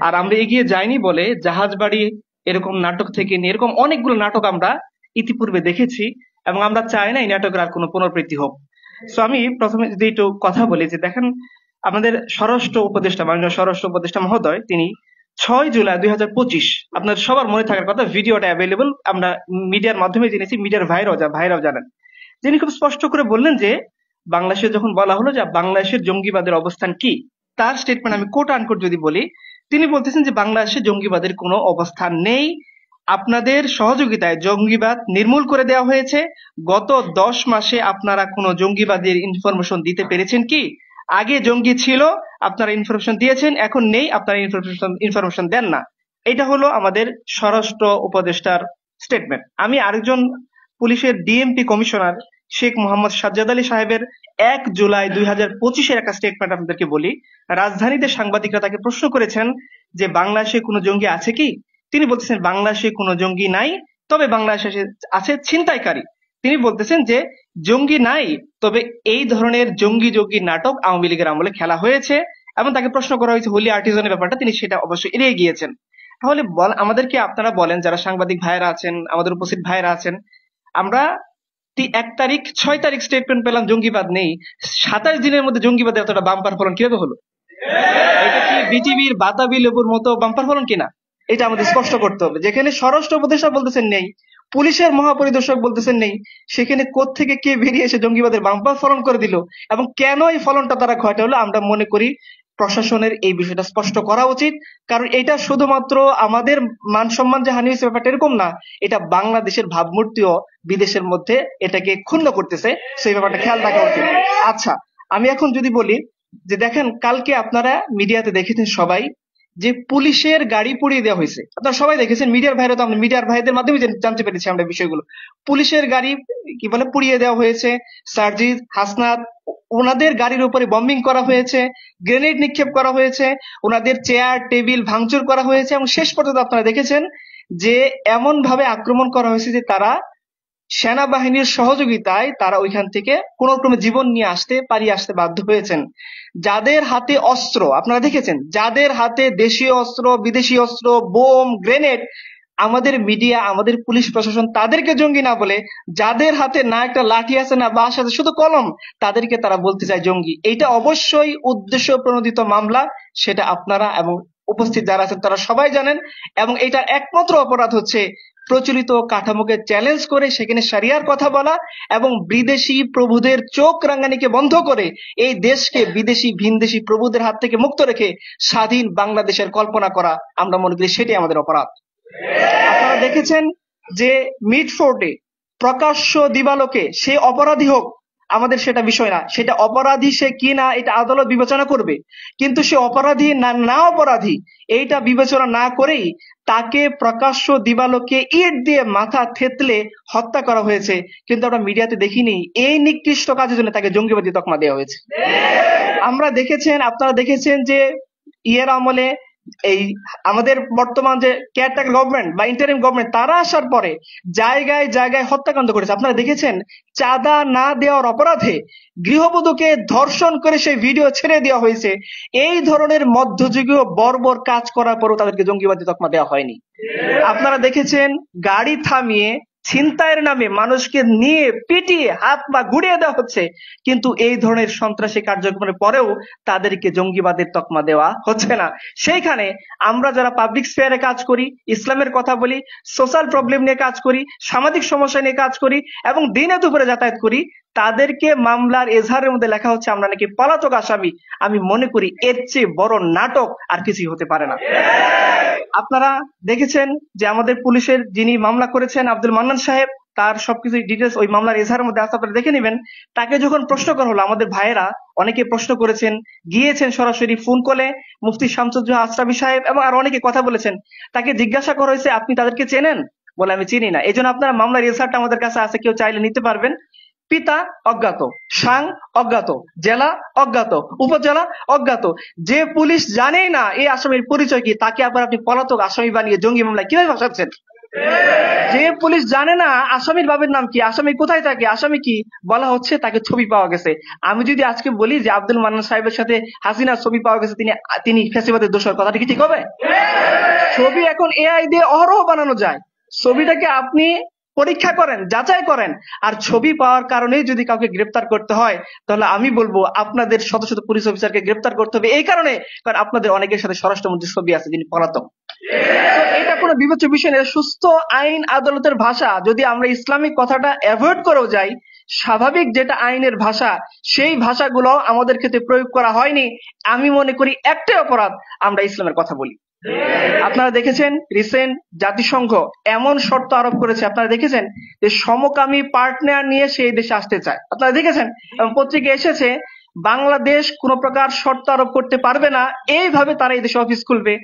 আর আমরা এগিয়ে যাইনি বলে জাহাজবাড়ি এরকম নাটক থেকে নিয়ে এরকম অনেকগুলো নাটক আমরা ইতিপূর্বে দেখেছি এবং আমরা চাই না এই নাটকের আর কোনো পুনরাবৃত্তি হোক। সো আমি প্রথমে যদি একটু কথা বলি, যে দেখেন আমাদের স্বরাষ্ট্র উপদেষ্টা, মাননীয় স্বরাষ্ট্র উপদেষ্টা মহোদয়, তিনি 6 জুলাই 2025, আপনার সবার মনে থাকার কথা, ভিডিওটা অ্যাভেলেবল, আমরা মিডিয়ার মাধ্যমে জেনেছি, মিডিয়ার ভাইরাও জানেন। তিনি খুব স্পষ্ট করে বললেন যে বাংলাদেশে যখন বলা হলো যে বাংলাদেশের জঙ্গিবাদের অবস্থান কি, তার স্টেটমেন্ট আমি কোট আনকোট যদি বলি, তিনি বলতেছেন যে বাংলাদেশে জঙ্গিবাদের কোনো অবস্থান নেই, আপনাদের সহযোগিতায় জঙ্গিবাদ নির্মূল করে দেওয়া হয়েছে। গত 10 মাসে আপনারা কোনো জঙ্গিবাদের ইনফরমেশন দিতে পেরেছেন কি? আগে জঙ্গি ছিল, আপনারা ইনফরমেশন দিয়েছেন, এখন নেই, আপনারা ইনফরমেশন দেন না। এটা হলো আমাদের স্বরাষ্ট্র উপদেষ্টার স্টেটমেন্ট। আমি আরেকজন পুলিশের ডিএমপি কমিশনার শেখ মোহাম্মদ সাজ্জাদ আলী সাহেবের 1 জুলাই 2025-এর একটা স্টেটমেন্ট আপনাদেরকে বলি। রাজধানীতে সাংবাদিকরা তাকে প্রশ্ন করেছেন যে বাংলাদেশে কোনো জঙ্গি আছে কি? তিনি বলতেছেন বাংলাদেশে কোনো জঙ্গি নাই, তবে বাংলাদেশে আছে ছিনতাইকারী। তিনি বলতেছেন যে জঙ্গি নাই, তবে এই ধরনের জঙ্গি নাটক আওয়ামী লীগের আমলে খেলা হয়েছে, এবং তাকে প্রশ্ন করা হয়েছে হোলি আর্টিজনের ব্যাপারটা, তিনি সেটা অবশ্যই এড়িয়ে গিয়েছেন। তাহলে আমাদেরকে আপনারা বলেন, যারা সাংবাদিক ভাইরা আছেন, আমাদের উপস্থিত ভাইরা আছেন, আমরা 1 তারিখ 6 তারিখ স্টেটমেন্ট পেলাম জঙ্গিবাদ নেই, 27 দিনের মধ্যে জঙ্গিবাদের এতটা বাম্পার ফলন কিভাবে হলো? এটা কি বিটিভির বাতাবি লেবুর মতো বাম্পার ফলন কিনা? এটা আমাদের স্পষ্ট করতে হবে। যেখানে স্বরাষ্ট্র উপদেষ্টা বলতেছেন নেই, পুলিশের মহাপরিদর্শক বলতেছেন নেই, সেখানে কোত্থেকে কে বেরিয়ে এসে জঙ্গিবাদের বাম্পার ফলন করে দিল এবং কেন এই ফলনটা তারা ঘটালো? আমরা মনে করি প্রশাসনের এই বিষয়টা স্পষ্ট করা উচিত, কারণ এটা শুধুমাত্র আমাদের মান সম্মান যে হানি হয়েছে ব্যাপারটা এরকম না, এটা বাংলাদেশের ভাবমূর্তিও বিদেশের মধ্যে এটাকে ক্ষুণ্ণ করতেছে, সেই ব্যাপারটা খেয়াল রাখা উচিত। আচ্ছা, আমি এখন যদি বলি যে দেখেন, কালকে আপনারা মিডিয়াতে দেখেছেন সবাই যে পুলিশের গাড়ি পুড়িয়ে দেওয়া হয়েছে, আপনারা সবাই দেখেছেন, মিডিয়ার ভাইরা তো, আমরা মিডিয়ার ভাইদের মাধ্যমে জানতে পেরেছি আমরা বিষয়গুলো। পুলিশের গাড়ি কি বলে পুড়িয়ে দেওয়া হয়েছে, সার্জিস, হাসনাত, ওনাদের গাড়ির উপরে বম্বিং করা হয়েছে, গ্রেনেড নিক্ষেপ করা হয়েছে, ওনাদের চেয়ার টেবিল ভাঙচুর করা হয়েছে, এবং শেষ পর্যন্ত আপনারা দেখেছেন যে এমন ভাবে আক্রমণ করা হয়েছে যে তারা সেনাবাহিনীর সহযোগিতায় তারা ওইখান থেকে কোন ক্রমে জীবন নিয়ে পালিয়ে আসতে বাধ্য হয়েছেন। যাদের হাতে অস্ত্র আপনারা দেখেছেন, যাদের হাতে দেশীয় অস্ত্র, বিদেশি অস্ত্র, বোম, গ্রেনেড, আমাদের মিডিয়া, আমাদের পুলিশ প্রশাসন তাদেরকে জঙ্গি না বলে, যাদের হাতে না একটা লাঠি আছে না বাঁশ আছে, শুধু কলম, তাদেরকে তারা বলতে চায় জঙ্গি। এইটা অবশ্যই উদ্দেশ্য প্রণোদিত মামলা, সেটা আপনারা এবং উপস্থিত যারা আছেন তারা সবাই জানেন। এবং এটার একমাত্র অপরাধ হচ্ছে প্রচলিত কাঠামোকে চ্যালেঞ্জ করে সেখানে শরিয়ার কথা বলা এবং বিদেশি প্রভুদের চোখ রাঙানিকে বন্ধ করে এই দেশকে বিদেশি ভিনদেশি প্রভুদের হাত থেকে মুক্ত রেখে স্বাধীন বাংলাদেশের কল্পনা করা, আমরা মনে করি সেটাই আমাদের অপরাধ। আপনারা দেখেছেন যে মিডফোর্টে প্রকাশ্য দিবালোকে সে অপরাধী হোক আমাদের সেটা বিষয় না, সেটা অপরাধী সে কি না এটা আদালত বিবেচনা করবে। কিন্তু সে অপরাধী না না অপরাধী এইটা বিবেচনা না করেই তাকে প্রকাশ্য দিবালোকে ইট দিয়ে মাথা থেতলে হত্যা করা হয়েছে, কিন্তু আমরা মিডিয়াতে দেখিনি এই নিকৃষ্ট কাজের জন্য তাকে জঙ্গিবাদী তকমা দেওয়া হয়েছে। আপনারা দেখেছেন যে ইয়ের আমলে এই আমাদের বর্তমান যে কেয়ারটেকার গভর্নমেন্ট বা ইন্টারিম গভর্নমেন্ট তারা আসার পরে জায়গায় জায়গায় হত্যাকাণ্ড করেছে। আপনারা দেখেছেন চাঁদা না দেওয়ার অপরাধে গৃহবধূকে ধর্ষণ করে সেই ভিডিও ছেড়ে দেওয়া হয়েছে। এই ধরনের মধ্যযুগীয় বর্বর কাজ করার পরও তাদেরকে জঙ্গিবাদী তকমা দেওয়া হয়নি। আপনারা দেখেছেন গাড়ি থামিয়ে ছিনতাইয়ের নামে মানুষকে নিয়ে পিটিয়ে হাত পা গুড়িয়ে দেওয়া হচ্ছে, কিন্তু এই ধরনের সন্ত্রাসী কার্যক্রমের পরেও তাদেরকে জঙ্গিবাদের তকমা দেওয়া হচ্ছে না। সেইখানে আমরা যারা পাবলিক স্পেয়ারে কাজ করি, ইসলামের কথা বলি, সোশ্যাল প্রবলেম নিয়ে কাজ করি, সামাজিক সমস্যা নিয়ে কাজ করি এবং দিনে দুপুরে যাতায়াত করি, তাদেরকে মামলার এজাহারের মধ্যে লেখা হচ্ছে আমরা নাকি পলাতক আসামি। আমি মনে করি এর চেয়ে বড় নাটক আর কিছুই হতে পারে না। আপনারা দেখেছেন যে আমাদের পুলিশের যিনি মামলা করেছেন আব্দুল মান্নান সাহেব, তার সবকিছু ডিটেলস ওই মামলার এজাহারের মধ্যে আছে, আপনারা দেখে নেবেন। তাকে যখন প্রশ্ন করা হলো, আমাদের ভাইয়েরা অনেকে প্রশ্ন করেছেন, গিয়েছেন সরাসরি ফোন কলে মুফতি শামসুজ্জোহা আসরাফি সাহেব এবং আর অনেকে কথা বলেছেন। তাকে জিজ্ঞাসা করা হয়েছে আপনি তাদেরকে চেনেন? বলে আমি চিনি না। এই জন্য আপনারা মামলার এজাহারটা আমাদের কাছে আছে, কেউ চাইলে নিতে পারবেন। পিতা অজ্ঞাত, সাং অজ্ঞাত, জেলা অজ্ঞাত, উপজেলা অজ্ঞাত। যে পুলিশ জানেই না এই আসামির পরিচয় কি, তাকে আবার আপনি পলাতক আসামি বানিয়ে জঙ্গি মামলায় কিভাবে ফাঁসাচ্ছেন? যে পুলিশ জানে না আসামির বাবার নাম কি, আসামি কোথায় থাকে, আসামি কি, বলা হচ্ছে তাকে ছবি পাওয়া গেছে। আমি যদি আজকে বলি যে আব্দুল মান্নান সাহেবের সাথে হাসিনার ছবি পাওয়া গেছে, তিনি ফ্যাসিবাদের দোষর, কথাটা কি ঠিক হবে? ছবি এখন এআই দিয়ে অহরহ বানানো যায়। ছবিটাকে আপনি পরীক্ষা করেন, যাচাই করেন, আর ছবি পাওয়ার কারণেই যদি কাউকে গ্রেপ্তার করতে হয়, তাহলে আমি বলবো আপনাদের শত শত পুলিশ অফিসারকে গ্রেপ্তার করতে হবে এই কারণে, কারণ আপনাদের অনেকের সাথে স্বরাষ্ট্রমন্ত্রীর ছবি আছে যিনি পলাতক। এটা কোনো বিবেচ্য বিষয় নেই। সুস্থ আইন আদালতের ভাষা যদি আমরা ইসলামিক কথাটা অ্যাভয়েড করেও যাই, স্বাভাবিক যেটা আইনের ভাষা সেই ভাষাগুলো আমাদের ক্ষেত্রে প্রয়োগ করা হয়নি। আমি মনে করি একটাই অপরাধ, আমরা ইসলামের কথা বলি। আপনারা দেখেছেন রিসেন্ট জাতিসংঘ এমন শর্ত আরোপ করেছে, আপনারা দেখেছেন যে সমকামী পার্টনার নিয়ে সেই দেশে আসতে চায়। আপনারা দেখেছেন এবং পত্রিকা এসেছে বাংলাদেশ কোন প্রকার শর্ত আরোপ করতে পারবে না, এইভাবে তারা এই দেশে অফিস খুলবে।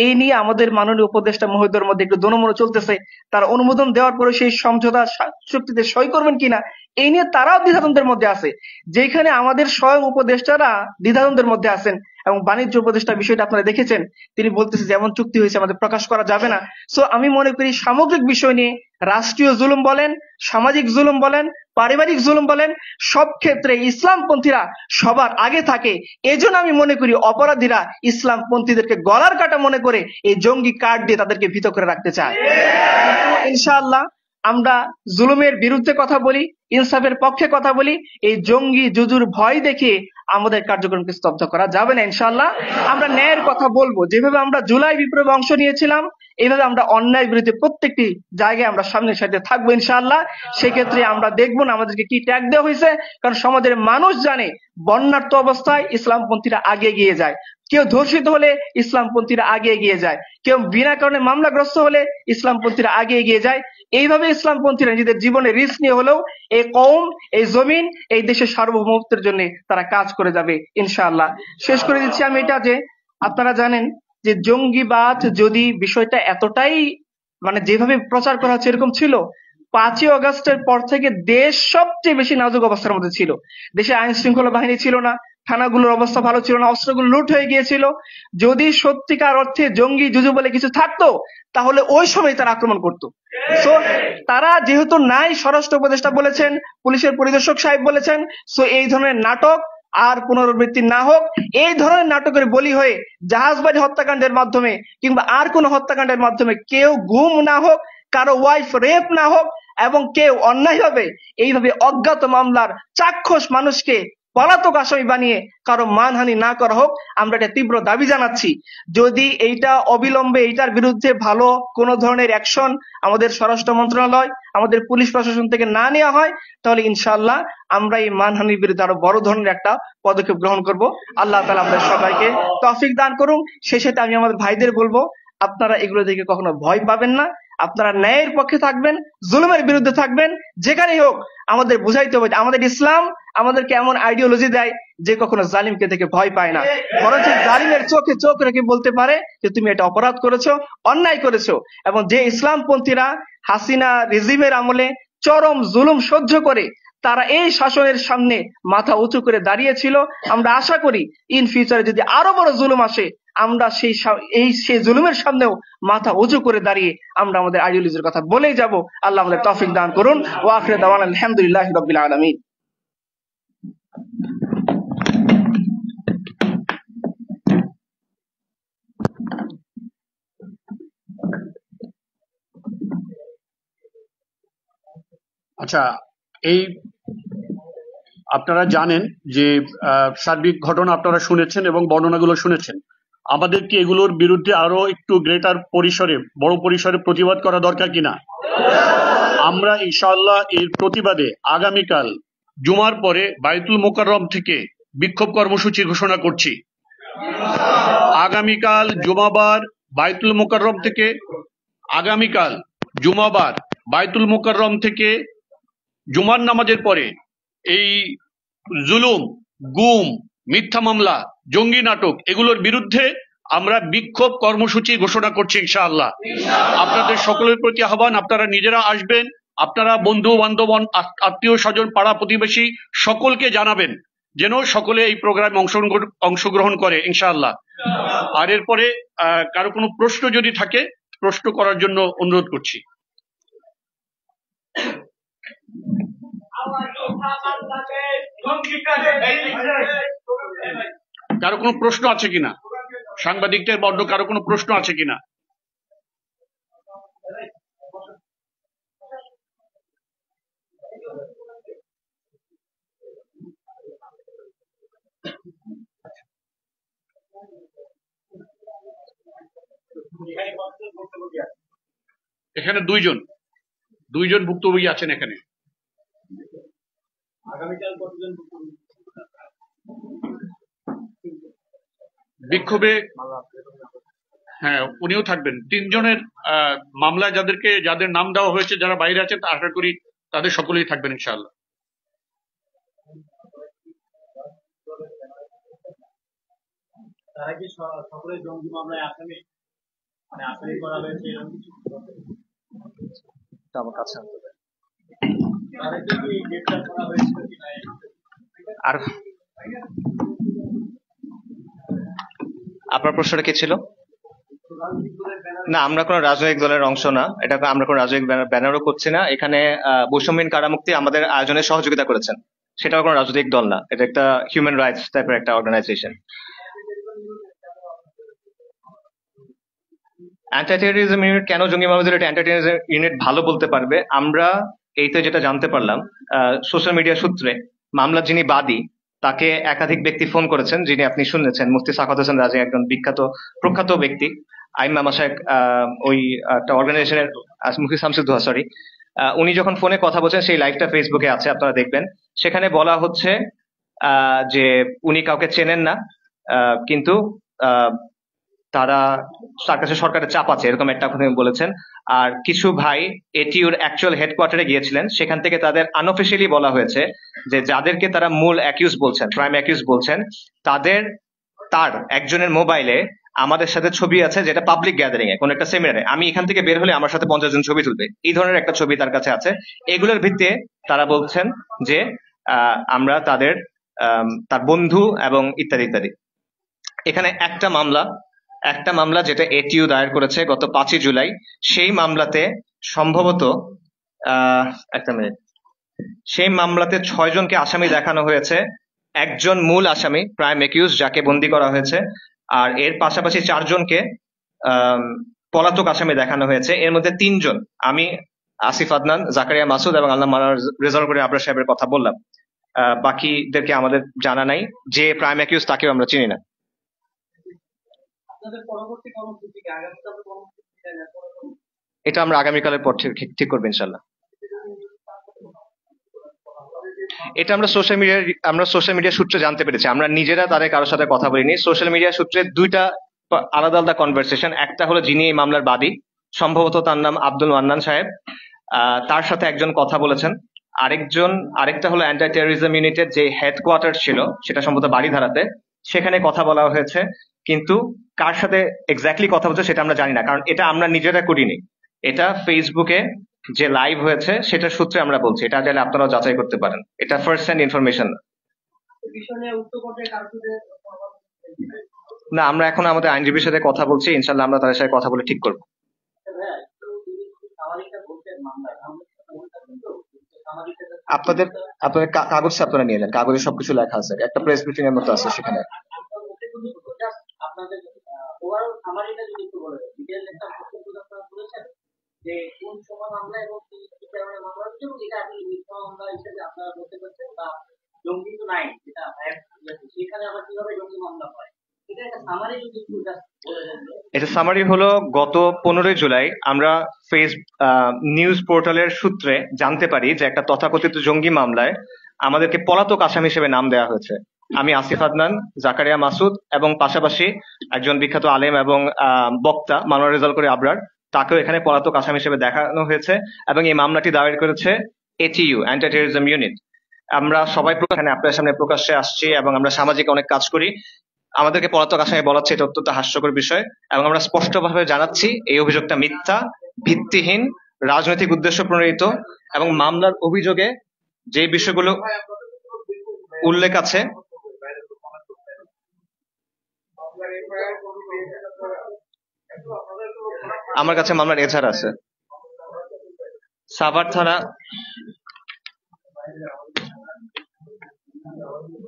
এই নিয়ে আমাদের মাননীয় উপদেষ্টা মহোদয়ের মধ্যে একটু দোনোমনো চলতেছে, তার অনুমোদন দেওয়ার পরে সেই সমঝোতা চুক্তিতে সই করবেন কিনা এই নিয়ে তারাও দ্বিধাদ্বন্দ্বের মধ্যে আছে, যেখানে আমাদের স্বয়ং উপদেষ্টারা দ্বিধাদ্বন্দ্বের মধ্যে আছেন। এবং বাণিজ্য উপদেষ্টা বিষয়টা আপনারা দেখেছেন, তিনি বলতেছে যে এমন চুক্তি হয়েছে আমাদের প্রকাশ করা যাবে না। সো আমি মনে করি সামগ্রিক বিষয় নিয়ে রাষ্ট্রীয় জুলুম বলেন, সামাজিক জুলুম বলেন, পারিবারিক জুলুম বলেন, সব ক্ষেত্রে ইসলামপন্থীরা সবার আগে থাকে। এজন্য আমি মনে করি অপরাধীরা ইসলামপন্থীদেরকে গলার কাটা মনে করে এই জঙ্গি কার্ড দিয়ে তাদেরকে ভীত করে রাখতে চায়। ইনশাআল্লাহ আমরা জুলুমের বিরুদ্ধে কথা বলি, ইনসাফের পক্ষে কথা বলি। এই জঙ্গি জুজুর ভয় দেখে আমাদের কার্যক্রমকে স্তব্ধ করা যাবে না। ইনশাআল্লাহ আমরা ন্যায়ের কথা বলবো। যেভাবে আমরা জুলাই বিপ্লবে অংশ নিয়েছিলাম, এইভাবে আমরা অন্যায় বিরুদ্ধে প্রত্যেকটি জায়গায় আমরা সামনের সাথে থাকবো ইনশাআল্লাহ। সেক্ষেত্রে আমরা দেখবো না আমাদেরকে কি ট্যাগ দেওয়া হয়েছে, কারণ সমাজের মানুষ জানে বন্যার্ত অবস্থায় ইসলামপন্থীরা আগে এগিয়ে যায়, কেউ ধর্ষিত হলে ইসলামপন্থীরা আগে এগিয়ে যায়, কেউ বিনা কারণে মামলাগ্রস্ত হলে ইসলামপন্থীরা আগে এগিয়ে যায়। এইভাবে ইসলামপন্থীরা নিজেদের জীবনে রিস্ক নিয়ে হলেও এই কওম, এই জমিন, এই দেশের সার্বভৌমত্বের জন্য তারা কাজ করে যাবে ইনশাআল্লাহ। শেষ করে দিচ্ছি আমি এটা যে আপনারা জানেন যে জঙ্গিবাদ যদি বিষয়টা এতটাই যেভাবে প্রচার করা হচ্ছে এরকম ছিল, 5ই আগস্টের পর থেকে দেশ সবচেয়ে বেশি নাজুক অবস্থার মধ্যে ছিল। দেশে আইন শৃঙ্খলা বাহিনী ছিল না, থানাগুলোর অবস্থা ভালো ছিল না, অস্ত্রগুলো লুট হয়ে গিয়েছিল। যদি সত্যিকার অর্থে জঙ্গি জুজু বলে কিছু থাকতো তাহলে ওই সময় তারা আক্রমণ করতো। সো তারা যেহেতু নাই, স্বরাষ্ট্র উপদেষ্টা বলেছেন, পুলিশের পরিদর্শক সাহেব বলেছেন, সো এই ধরনের নাটক আর পুনরাবৃত্তি না হোক। এই ধরনের নাটকের বলি হয়ে জাহাজবাড়ি হত্যাকাণ্ডের মাধ্যমে কিংবা আর কোন হত্যাকাণ্ডের মাধ্যমে কেউ গুম না হোক, কারো ওয়াইফ রেপ না হোক, এবং কেউ অন্যায়ভাবে এইভাবে অজ্ঞাত মামলার চাক্ষুষ মানুষকে পলাতক আসামি বানিয়ে কারো মানহানি না করা হোক, আমরা এটা তীব্র দাবি জানাচ্ছি। যদি এইটা অবিলম্বে এইটার বিরুদ্ধে ভালো কোন ধরনের অ্যাকশন আমাদের স্বরাষ্ট্র মন্ত্রণালয়, আমাদের পুলিশ প্রশাসন থেকে না নেওয়া হয়, তাহলে ইনশাআল্লাহ আমরা এই মানহানির বিরুদ্ধে আরো বড় ধরনের একটা পদক্ষেপ গ্রহণ করব। আল্লাহ তাআলা আমাদের সবাইকে তৌফিক দান করুন। সেই সাথে আমি আমাদের ভাইদের বলবো, আপনারা এগুলো দেখে কখনো ভয় পাবেন না। আপনারা ন্যায়ের পক্ষে থাকবেন, জুলুমের বিরুদ্ধে থাকবেন। যেখানেই হোক আমাদের বুঝাইতে হবে যে আমাদের ইসলাম আমাদেরকে এমন আইডিওলজি দেয় যে কখনো জালিমকে দেখে ভয় পায় না, বরঞ্চ জালিমের চোখে চোখ রেখে বলতে পারে যে তুমি এটা অপরাধ করেছো, অন্যায় করেছো। এবং যে ইসলামপন্থীরা হাসিনা রেজিমের আমলে চরম জুলুম সহ্য করে তারা এই শাসনের সামনে মাথা উঁচু করে দাঁড়িয়েছিল, আমরা আশা করি ইন ফিউচারে যদি আরো বড় জুলুম আসে আমরা সেই জুলুমের সামনেও মাথা উঁচু করে দাঁড়িয়ে আমরা আমাদের আইডিওলজির কথা বলেই যাব। আল্লাহ আমাদের তৌফিক দান করুন। ওয়া আখিরু দাওয়ানা আলহামদুলিল্লাহি রাব্বিল আলামিন। আচ্ছা, এই আপনারা জানেন যে সার্বিক ঘটনা আপনারা শুনেছেন এবং বর্ণনাগুলো শুনেছেন। আমাদের কি এগুলোর বিরুদ্ধে আরো একটু গ্রেটার পরিসরে, বড় পরিসরে প্রতিবাদ করা দরকার কিনা? আমরা ইনশাআল্লাহ এর প্রতিবাদে আগামীকাল জুমার পরে বাইতুল মোকাররম থেকে বিক্ষোভ কর্মসূচি ঘোষণা করছি। আগামীকাল জুমাবার বাইতুল মোকাররম থেকে জুমার নামাজের পরে এই জুলুম, গুম, মিথ্যা মামলা, জঙ্গি নাটক এগুলোর বিরুদ্ধে আমরা বিক্ষোভ কর্মসূচি ঘোষণা করছি ইনশাআল্লাহ। আপনাদের সকলের প্রতি আহ্বান, আপনারা নিজেরা আসবেন, আপনারা বন্ধু বান্ধব, আত্মীয় স্বজন, পাড়া প্রতিবেশী সকলকে জানাবেন যেন সকলে এই প্রোগ্রামে অংশগ্রহণ করে ইনশাআল্লাহ। আর এরপরে কারো কোনো প্রশ্ন যদি থাকে প্রশ্ন করার জন্য অনুরোধ করছি। কারো কোনো প্রশ্ন আছে কিনা? সাংবাদিকদের বর্ণ কারো কোনো প্রশ্ন আছে কিনা? এখানে দুইজন ভুক্তভোগী আছেন এখানে। বিক্ষোভে হ্যাঁ উনিও থাকবেন। 3 জনের মামলায় যাদের নাম দেওয়া হয়েছে, যারা বাইরে আছেন আশা করি তাদের সকলেই থাকবেন ইনশাআল্লাহ। তারা কি সকলে জঙ্গি মামলায় আসামি করা হয়েছে এরকম কিছু? আমার কাছে আনতে হবে। তাদেরকে কি গ্রেফতার করা হয়েছিল কিনা? আর আপনার প্রশ্নটা কি ছিল? না, আমরা কোনো রাজনৈতিক দলের অংশ না, এটা আমরা কোনো রাজনৈতিক ব্যানারও করছি না। এখানে বৈষম্যহীন কারামুক্তি আমাদের আয়োজনে সহযোগিতা করেছেন, সেটাও কোনো রাজনৈতিক দল না, এটা একটা হিউম্যান রাইটস টাইপের একটা অর্গানাইজেশন। অ্যান্টি টেররিজম ইউনিট কেন জঙ্গি মামলা দিলে অ্যান্টি টেররিজম ইউনিট ভালো বলতে পারবে? আমরা এইতে যেটা জানতে পারলাম সোশ্যাল মিডিয়া সূত্রে, মামলা যিনি বাদী তাকে একাধিক ব্যক্তি ফোন করেছেন, যিনি আপনি শুনেছেন মুফতি সাখাওয়াত হোসেন রাজি, একজন প্রখ্যাত ব্যক্তি, আইম মামা সাহেব, ওই একটা অর্গানাইজেশনের মুফতি শামসুদ্দোহা, সরি। উনি যখন ফোনে কথা বলছেন, সেই লাইভটা ফেসবুকে আছে, আপনারা দেখবেন। সেখানে বলা হচ্ছে যে উনি কাউকে চেনেন না, কিন্তু তার কাছে সরকারের চাপ আছে, এরকম একটা কথা বলেছেন। আর কিছু ভাই এটিউর অ্যাকচুয়াল হেডকোয়ার্টারে গিয়েছিলেন, সেখান থেকে তাদের আনঅফিসিয়ালি বলা হয়েছে যে যাদেরকে তারা মূল অ্যাকিউজ বলছেন, প্রাইম অ্যাকিউজ বলছেন, তার একজনের মোবাইলে আমাদের সাথে ছবি আছে, যেটা পাবলিক গ্যাদারিং এ, কোন একটা সেমিনারে আমি এখান থেকে বের হলে আমার সাথে 50 জন ছবি তুলবে, এই ধরনের একটা ছবি তার কাছে আছে। এগুলোর ভিত্তিতে তারা বলছেন যে আমরা তার বন্ধু এবং ইত্যাদি ইত্যাদি। এখানে একটা মামলা যেটা এটিইউ দায়ের করেছে গত 5ই জুলাই, সেই মামলাতে সম্ভবত সেই মামলাতে 6 জনকে আসামি দেখানো হয়েছে। একজন মূল আসামি প্রাইম অ্যাকিউজ, যাকে বন্দী করা হয়েছে, আর এর পাশাপাশি 4 জনকে পলাতক আসামি দেখানো হয়েছে। এর মধ্যে 3 জন, আমি, আসিফ আদনান, জাকারিয়া মাসুদ এবং আল্লাহ রেজাউল করিম আবরার সাহেবের কথা বললাম। বাকিদেরকে আমাদের জানা নাই, যে প্রাইম অ্যাকিউজ তাকেও আমরা চিনি না। এটা আমরা আগামীকালের পর ঠিক করবো ইনশাল্লাহ। এটা আমরা সোশ্যাল মিডিয়া সূত্রে জানতে পেরেছি, আমরা নিজেরা তাদের কারোর সাথে কথা বলিনি। সোশ্যাল মিডিয়া সূত্রে 2টা আলাদা আলাদা কনভারসেশন। একটা হলো যিনি এই মামলার বাদী সম্ভবত তার নাম আব্দুল মান্নান সাহেব, তার সাথে একজন কথা বলেছেন। আরেকটা হলো অ্যান্টি টেরোরিজম ইউনিটের যে হেডকোয়ার্টার ছিল সেটা সম্ভবত বাড়িধারাতে, সেখানে কথা বলা হয়েছে। কিন্তু কার সাথে এক্স্যাক্টলি কথা বলছে সেটা আমরা জানি না, কারণ এটা আমরা নিজেরা করিনি, এটা ফেসবুকে যে লাইভ হয়েছে সেটার সূত্রে আমরা বলছি। এটা চাইলে আপনারাও যাচাই করতে পারেন, এটা ফার্স্ট হ্যান্ড ইনফরমেশন না। আমরা এখন আমাদের আইনজীবীর সাথে কথা বলছি, ইনশাল্লাহ আমরা তাদের সাথে কথা বলে ঠিক করবো। আপনাদের আপনাদের কাগজ আপনারা নিয়ে যান, কাগজে সবকিছু লেখা আছে, একটা প্রেস ব্রিফিং এর মতো আছে সেখানে। এটা সামারি হলো, গত 15 জুলাই আমরা নিউজ পোর্টালের সূত্রে জানতে পারি যে একটা তথাকথিত জঙ্গি মামলায় আমাদেরকে পলাতক আসামি হিসেবে নাম দেওয়া হয়েছে। আমি আসিফ আদনান, জাকারিয়া মাসুদ এবং পাশাপাশি একজন বিখ্যাত আলেম এবং বক্তা মানোয়ার রেজাল করে আবরার, তাকেও এখানে পলাতক আসামি হিসেবে দেখানো হয়েছে এবং এই মামলাটি দায়ের করেছে এটিইউ, অ্যান্টি টেরোরিজম ইউনিট। আমরা সবাই এখানে আপনাদের সামনে প্রকাশ্যে আসছি এবং আমরা সামাজিক অনেক কাজ করি। আমাদেরকে পলাতক আসামি বলা হচ্ছে, এটা অত্যন্ত হাস্যকর বিষয় এবং আমরা স্পষ্টভাবে জানাচ্ছি এই অভিযোগটা মিথ্যা, ভিত্তিহীন, রাজনৈতিক উদ্দেশ্য প্রণোদিত এবং মামলার অভিযোগে যে বিষয়গুলো উল্লেখ আছে আমার কাছে মামলার এজাহার আছে। সাভার থানা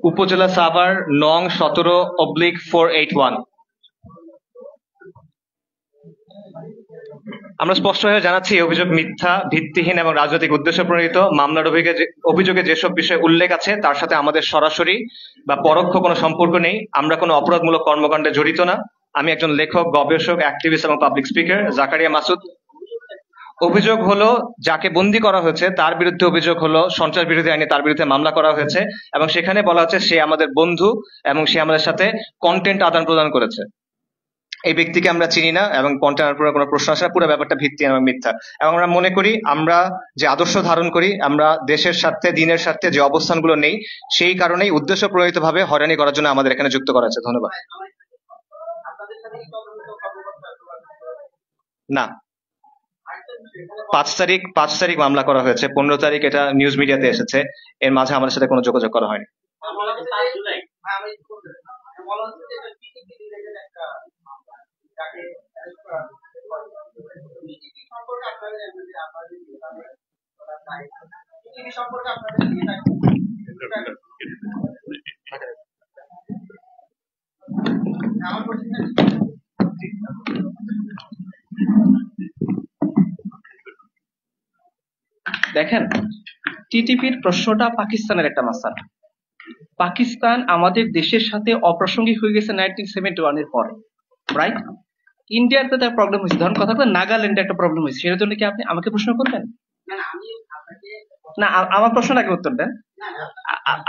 উপজেলা সাভার নং 17/481। আমরা স্পষ্টভাবে জানাচ্ছি এই অভিযোগ মিথ্যা, ভিত্তিহীন এবং রাজনৈতিক উদ্দেশ্য প্রণোদিত। মামলার অভিযোগে যেসব বিষয় উল্লেখ আছে তার সাথে আমাদের সরাসরি বা পরোক্ষ কোনো সম্পর্ক নেই। আমরা কোনো অপরাধমূলক কর্মকাণ্ডে জড়িত না। আমি একজন লেখক, গবেষক, অ্যাক্টিভিস্ট এবং পাবলিক স্পিকার জাকারিয়া মাসুদ। অভিযোগ হলো যাকে বন্দী করা হয়েছে তার বিরুদ্ধে অভিযোগ হলো সন্ত্রাস বিরোধী আইনে তার বিরুদ্ধে মামলা করা হয়েছে এবং সেখানে বলা হচ্ছে সে আমাদের বন্ধু এবং সে আমাদের সাথে কন্টেন্ট আদান প্রদান করেছে। এই ব্যক্তিকে আমরা চিনি না এবং কন্টেন্ট আদান প্রদানের কোনো প্রশ্ন আসে না, পুরো ব্যাপারটা ভিত্তিহীন এবং মিথ্যা। এবং আমরা মনে করি আমরা যে আদর্শ ধারণ করি, আমরা দেশের স্বার্থে, দিনের স্বার্থে যে অবস্থানগুলো নেই, সেই কারণেই উদ্দেশ্য প্রণোদিতভাবে হয়রানি করার জন্য আমাদের এখানে যুক্ত করা হয়েছে। ধন্যবাদ। না, 5 তারিখ মামলা করা হয়েছে, 15 তারিখ এটা নিউজ মিডিয়াতে এসেছে, এর মাঝে আমাদের সাথে কোনো যোগাযোগ করা হয়নি। দেখেন, টিটিপির প্রশ্নটা পাকিস্তানের একটা মাসালা। পাকিস্তান আমাদের দেশের সাথে অপ্রাসঙ্গিক হয়ে গেছে 1971 এর পরে, রাইট? ইন্ডিয়াতে তার প্রবলেম হয়েছে, ধরুন কথা বলেন নাগাল্যান্ডে একটা প্রবলেম হয়েছে, সেটার জন্য কি আপনি আমাকে প্রশ্ন করবেন? না, আমার প্রশ্নটাকে উত্তর দেন।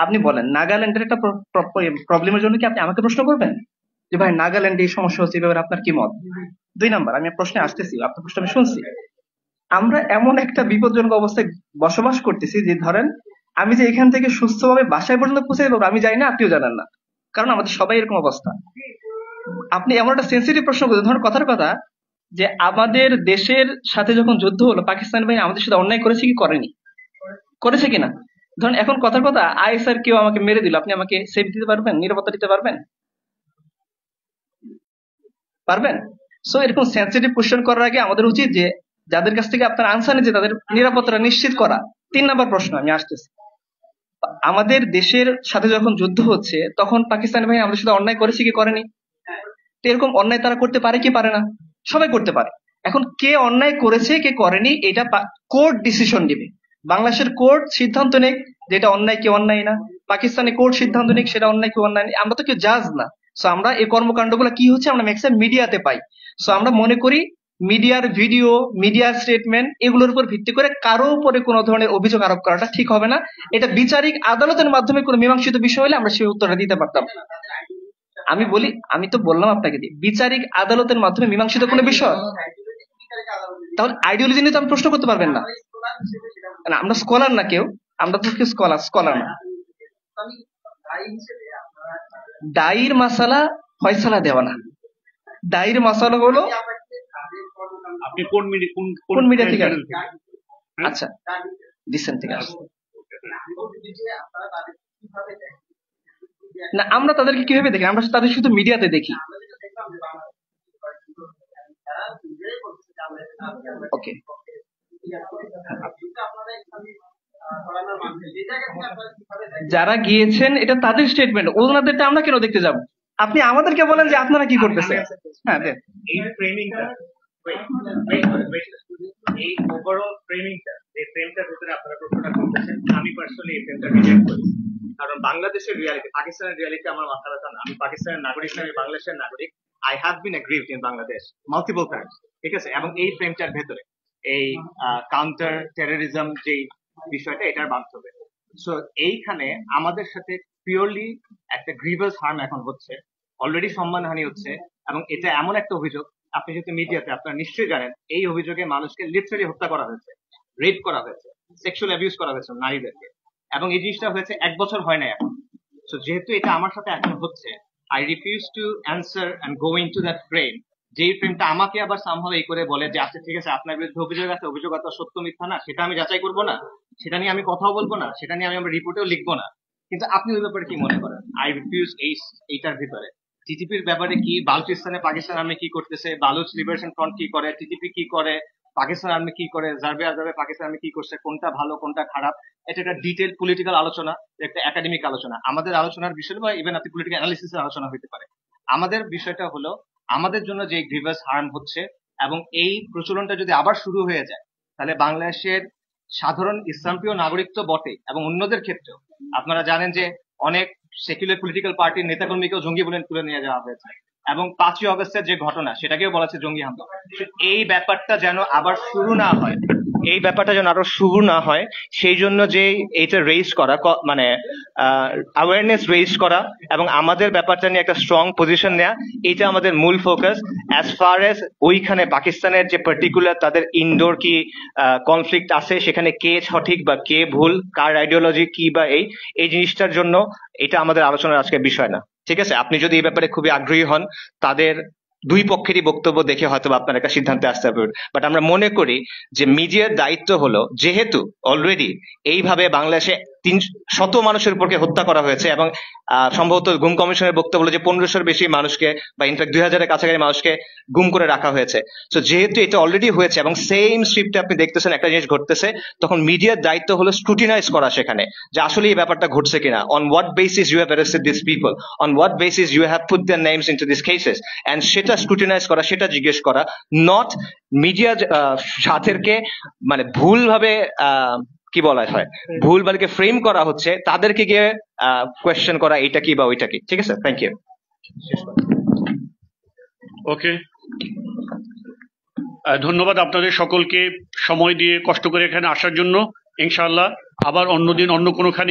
আপনি বলেন নাগাল্যান্ডের একটা প্রবলেমের জন্য কি আপনি আমাকে প্রশ্ন করবেন যে ভাই নাগাল্যান্ডে এই সমস্যা হচ্ছে, এবার আপনার কি মত? 2 নাম্বার, আমি প্রশ্নে আসতেছি, আপনার প্রশ্ন আমি শুনছি। আমরা এমন একটা বিপজ্জনক অবস্থায় বসবাস করতেছি যে ধরেন আমি যে এখান থেকে সুস্থভাবে বাসায় পর্যন্ত পৌঁছে যাবো আমি জানি না, আপনিও জানেন না, কারণ আমাদের সবাই এরকম অবস্থা। আপনি এমন একটা সেন্সিটিভ প্রশ্ন করছেন, ধরুন কথার কথা যে আমাদের দেশের সাথে যখন যুদ্ধ হলো পাকিস্তান বাহিনী আমাদের সাথে অন্যায় করেছে কি করেনি, করেছে কিনা? ধরুন এখন কথার কথা আইএসআর কেউ আমাকে মেরে দিল, আপনি আমাকে সেফ দিতে পারবেন, নিরাপত্তা দিতে পারবেন? পারবেন? সো এরকম সেন্সিটিভ কোশ্চেন করার আগে আমাদের উচিত যে যাদের কাছ থেকে আপনার আনসার নিচ্ছে তাদের নিরাপত্তা নিশ্চিত করা। 3 নাম্বার প্রশ্ন আমি আসতেছি, আমাদের দেশের সাথে যখন যুদ্ধ হচ্ছে তখন পাকিস্তানি বাহিনী আমাদের সাথে অন্যায় করেছে কি করেনি? তো এরকম অন্যায় তারা করতে পারে কি পারে না? সবাই করতে পারে। এখন কে অন্যায় করেছে কে করেনি এটা কোর্ট ডিসিশন দিবে। বাংলাদেশের কোর্ট সিদ্ধান্ত নেই যেটা অন্যায় কি অন্যায় না, পাকিস্তানি কোর্ট সিদ্ধান্ত নেই সেটা অন্যায় কি অন্যায় না। আমরা তো কেউ জাজ না। সো আমরা এই কর্মকাণ্ডগুলো কি হচ্ছে আমরা ম্যাক্সিমাম মিডিয়াতে পাই। সো আমরা মনে করি মিডিয়ার ভিডিও, মিডিয়ার স্টেটমেন্ট এগুলোর উপর ভিত্তি করে কারো উপরে কোনো ধরনের অভিযোগ আরোপ করাটা ঠিক হবে না। এটা বিচারিক আদালতের মাধ্যমে কোনো মীমাংসিত বিষয় হলে আমরা সেই উত্তরটা দিতে পারতাম। আমি তো বললাম আপনাকে বিচারিক আদালতের মাধ্যমে মীমাংসিত কোনো বিষয় তাহলে আইডিওলজি নিয়ে তো আপনি প্রশ্ন করতে পারবেন না। না, আমরা স্কলার না কেউ, আমরা তো কেউ স্কলার না। দায়ীর মাসালা ফয়সালা দেওয়া না, দায়ীর মাসালা হলো আপনি কোন মিডিয়া কোন মিডিয়া থেকে চ্যানেল আসছে? আচ্ছা, ডিসেন্ট থেকে আসছে। না, আমরা তাদেরকে কিভাবে দেখি? আমরা তাদের শুধু মিডিয়াতে দেখি। ওকে, যারা গিয়েছেন এটা তাদের স্টেটমেন্ট, ওনাদেরটা আমরা কেন দেখতে যাব? আপনি আমাদেরকে বলেন যে আপনারা কি করতেছেন। হ্যাঁ, দেন। এই ফ্রেমিংটা, এই ওভারঅল ফ্রেমিংটা, এই ফ্রেমটার ভিতরে আপনারা প্রশ্নটা করতেছেন, আমি পার্সোনালি এই ফ্রেমটা রিজেক্ট করি। কারণ বাংলাদেশের রিয়ালিটি, পাকিস্তানের রিয়ালিটি আমার মাথা ব্যথা না। আমি পাকিস্তানের নাগরিক না, আমি বাংলাদেশের নাগরিক। I have been aggrieved in Bangladesh multiple times, ঠিক আছে? এবং এই ফ্রেমটার ভেতরে এই কাউন্টার টেরোরিজম যে বিষয়টা, এটার বাস্তবে সো এইখানে আমাদের সাথে পিওরলি একটা গ্রিভাস হার্ম এখন হচ্ছে, অলরেডি সম্মানহানি হচ্ছে। এবং এটা এমন একটা অভিযোগ, আপনি যেহেতু মিডিয়াতে, আপনারা নিশ্চয়ই জানেন এই অভিযোগে মানুষকে লিটারালি হত্যা করা হয়েছে, রেপ করা হয়েছে, সেক্সুয়াল অ্যাবিউজ করা হয়েছে নারীদেরকে। এবং এই জিনিসটা হয়েছে 1 বছর হয় না এখন। সো যেহেতু এটা আমার সাথে এখন হচ্ছে, I refuse to answer and go into that frame. যেই ফ্রেমটা আমাকে আবার সামহাও এই করে বলে যে আচ্ছা ঠিক আছে, আপনার বিরুদ্ধে অভিযোগ আছে, অভিযোগ এত সত্য মিথ্যা না, সেটা আমি যাচাই করবো না, সেটা নিয়ে আমি কথাও বলবো না, সেটা নিয়ে আমি আমার রিপোর্টেও লিখবো না। কিন্তু আপনি ওই ব্যাপারে কি মনে করেন? আই রিফিউজ এইটার ভিতরে টিটিপির ব্যাপারে কি, বালুচিস্তানে পাকিস্তান আর্মি কি করতেছে, বালুচ লিবারেশন ফ্রন্ট কি করে, টিটিপি কি করে, পাকিস্তান আর্মি কি করে, জারবে আজাবে পাকিস্তান আর্মি কি করছে, কোনটা ভালো কোনটা খারাপ, এটা একটা ডিটেল পলিটিক্যাল আলোচনা, একটা একাডেমিক আলোচনা। আমাদের আলোচনার বিষয় বা ইভেন আপনি পলিটিক্যাল অ্যানালিসিসের আলোচনা হতে পারে। আমাদের বিষয়টা হলো আমাদের জন্য যে গ্রিভাস হার্ম হচ্ছে, এবং এই প্রচলনটা যদি আবার শুরু হয়ে যায়, তাহলে বাংলাদেশের সাধারণ ইসলামপ্রিয় নাগরিক তো বটে, এবং অন্যদের ক্ষেত্রেও আপনারা জানেন যে অনেক সেকুলার পলিটিক্যাল পার্টির নেতাকর্মীকেও জঙ্গি বলে তুলে নিয়ে যাওয়া হয়েছে, এবং 5ই অগস্টের যে ঘটনা, সেটাকেও বলা হচ্ছে জঙ্গি হামলা। এই ব্যাপারটা যেন আবার শুরু না হয়, এই ব্যাপারটা যেন আরো শুরু না হয়, সেই জন্য যে এইটা রেইজ করা, মানে অ্যাওয়ারনেস রেইজ করা, এবং আমাদের ব্যাপারটা নিয়ে একটা স্ট্রং পজিশন নেওয়া, এটা আমাদের মূল ফোকাস। অ্যাজ ফার এজ ওইখানে পাকিস্তানের যে পার্টিকুলার তাদের ইনডোর কি কনফ্লিক্ট আছে, সেখানে কে সঠিক বা কে ভুল, কার আইডিওলজি কি, বা এই জিনিসটার জন্য এটা আমাদের আলোচনার আজকের বিষয় না, ঠিক আছে? আপনি যদি এই ব্যাপারে খুবই আগ্রহী হন, তাদের দুই পক্ষেরই বক্তব্য দেখে হয়তো আপনার একটা সিদ্ধান্তে আসতে হবে। বাট আমরা মনে করি যে মিডিয়ার দায়িত্ব হলো, যেহেতু অলরেডি এইভাবে বাংলাদেশে 300 মানুষের উপরকে হত্যা করা হয়েছে, এবং সম্ভবত গুম কমিশনের বক্তব্য হলো যে 1500-এর বেশি মানুষকে, বা ইনফ্যাক্ট 2000-এর কাছাকাছি মানুষকে গুম করে রাখা হয়েছে। তো যেহেতু এটা অলরেডি হয়েছে এবং সেম স্ক্রিপ্টে আপনি দেখতেছেন একটা জিনিস ঘটতেছে, তখন মিডিয়ার দায়িত্ব হলো স্ক্রুটিনাইজ করা সেখানে, যে আসলে এই ব্যাপারটা ঘটছে কিনা, on what basis you have arrested this people, on what basis you have put their names into this cases, and সেটা স্ক্রুটিনাইজ করা, সেটা জিজ্ঞেস করা, নট মিডিয়া সাথেরকে মানে ভুলভাবে কি বলা হয়, ভুলভালকে ফ্রেম করা হচ্ছে, তাদেরকে গিয়ে কোয়েশ্চেন করা, এটা কি বা ওইটা কি। ঠিক আছে, থ্যাংক ইউ। ওকে, ধন্যবাদ আপনাদের সকলকে সময় দিয়ে কষ্ট করে এখানে আসার জন্য। ইনশাআল্লাহ আবার অন্যদিন অন্য কোনোখানে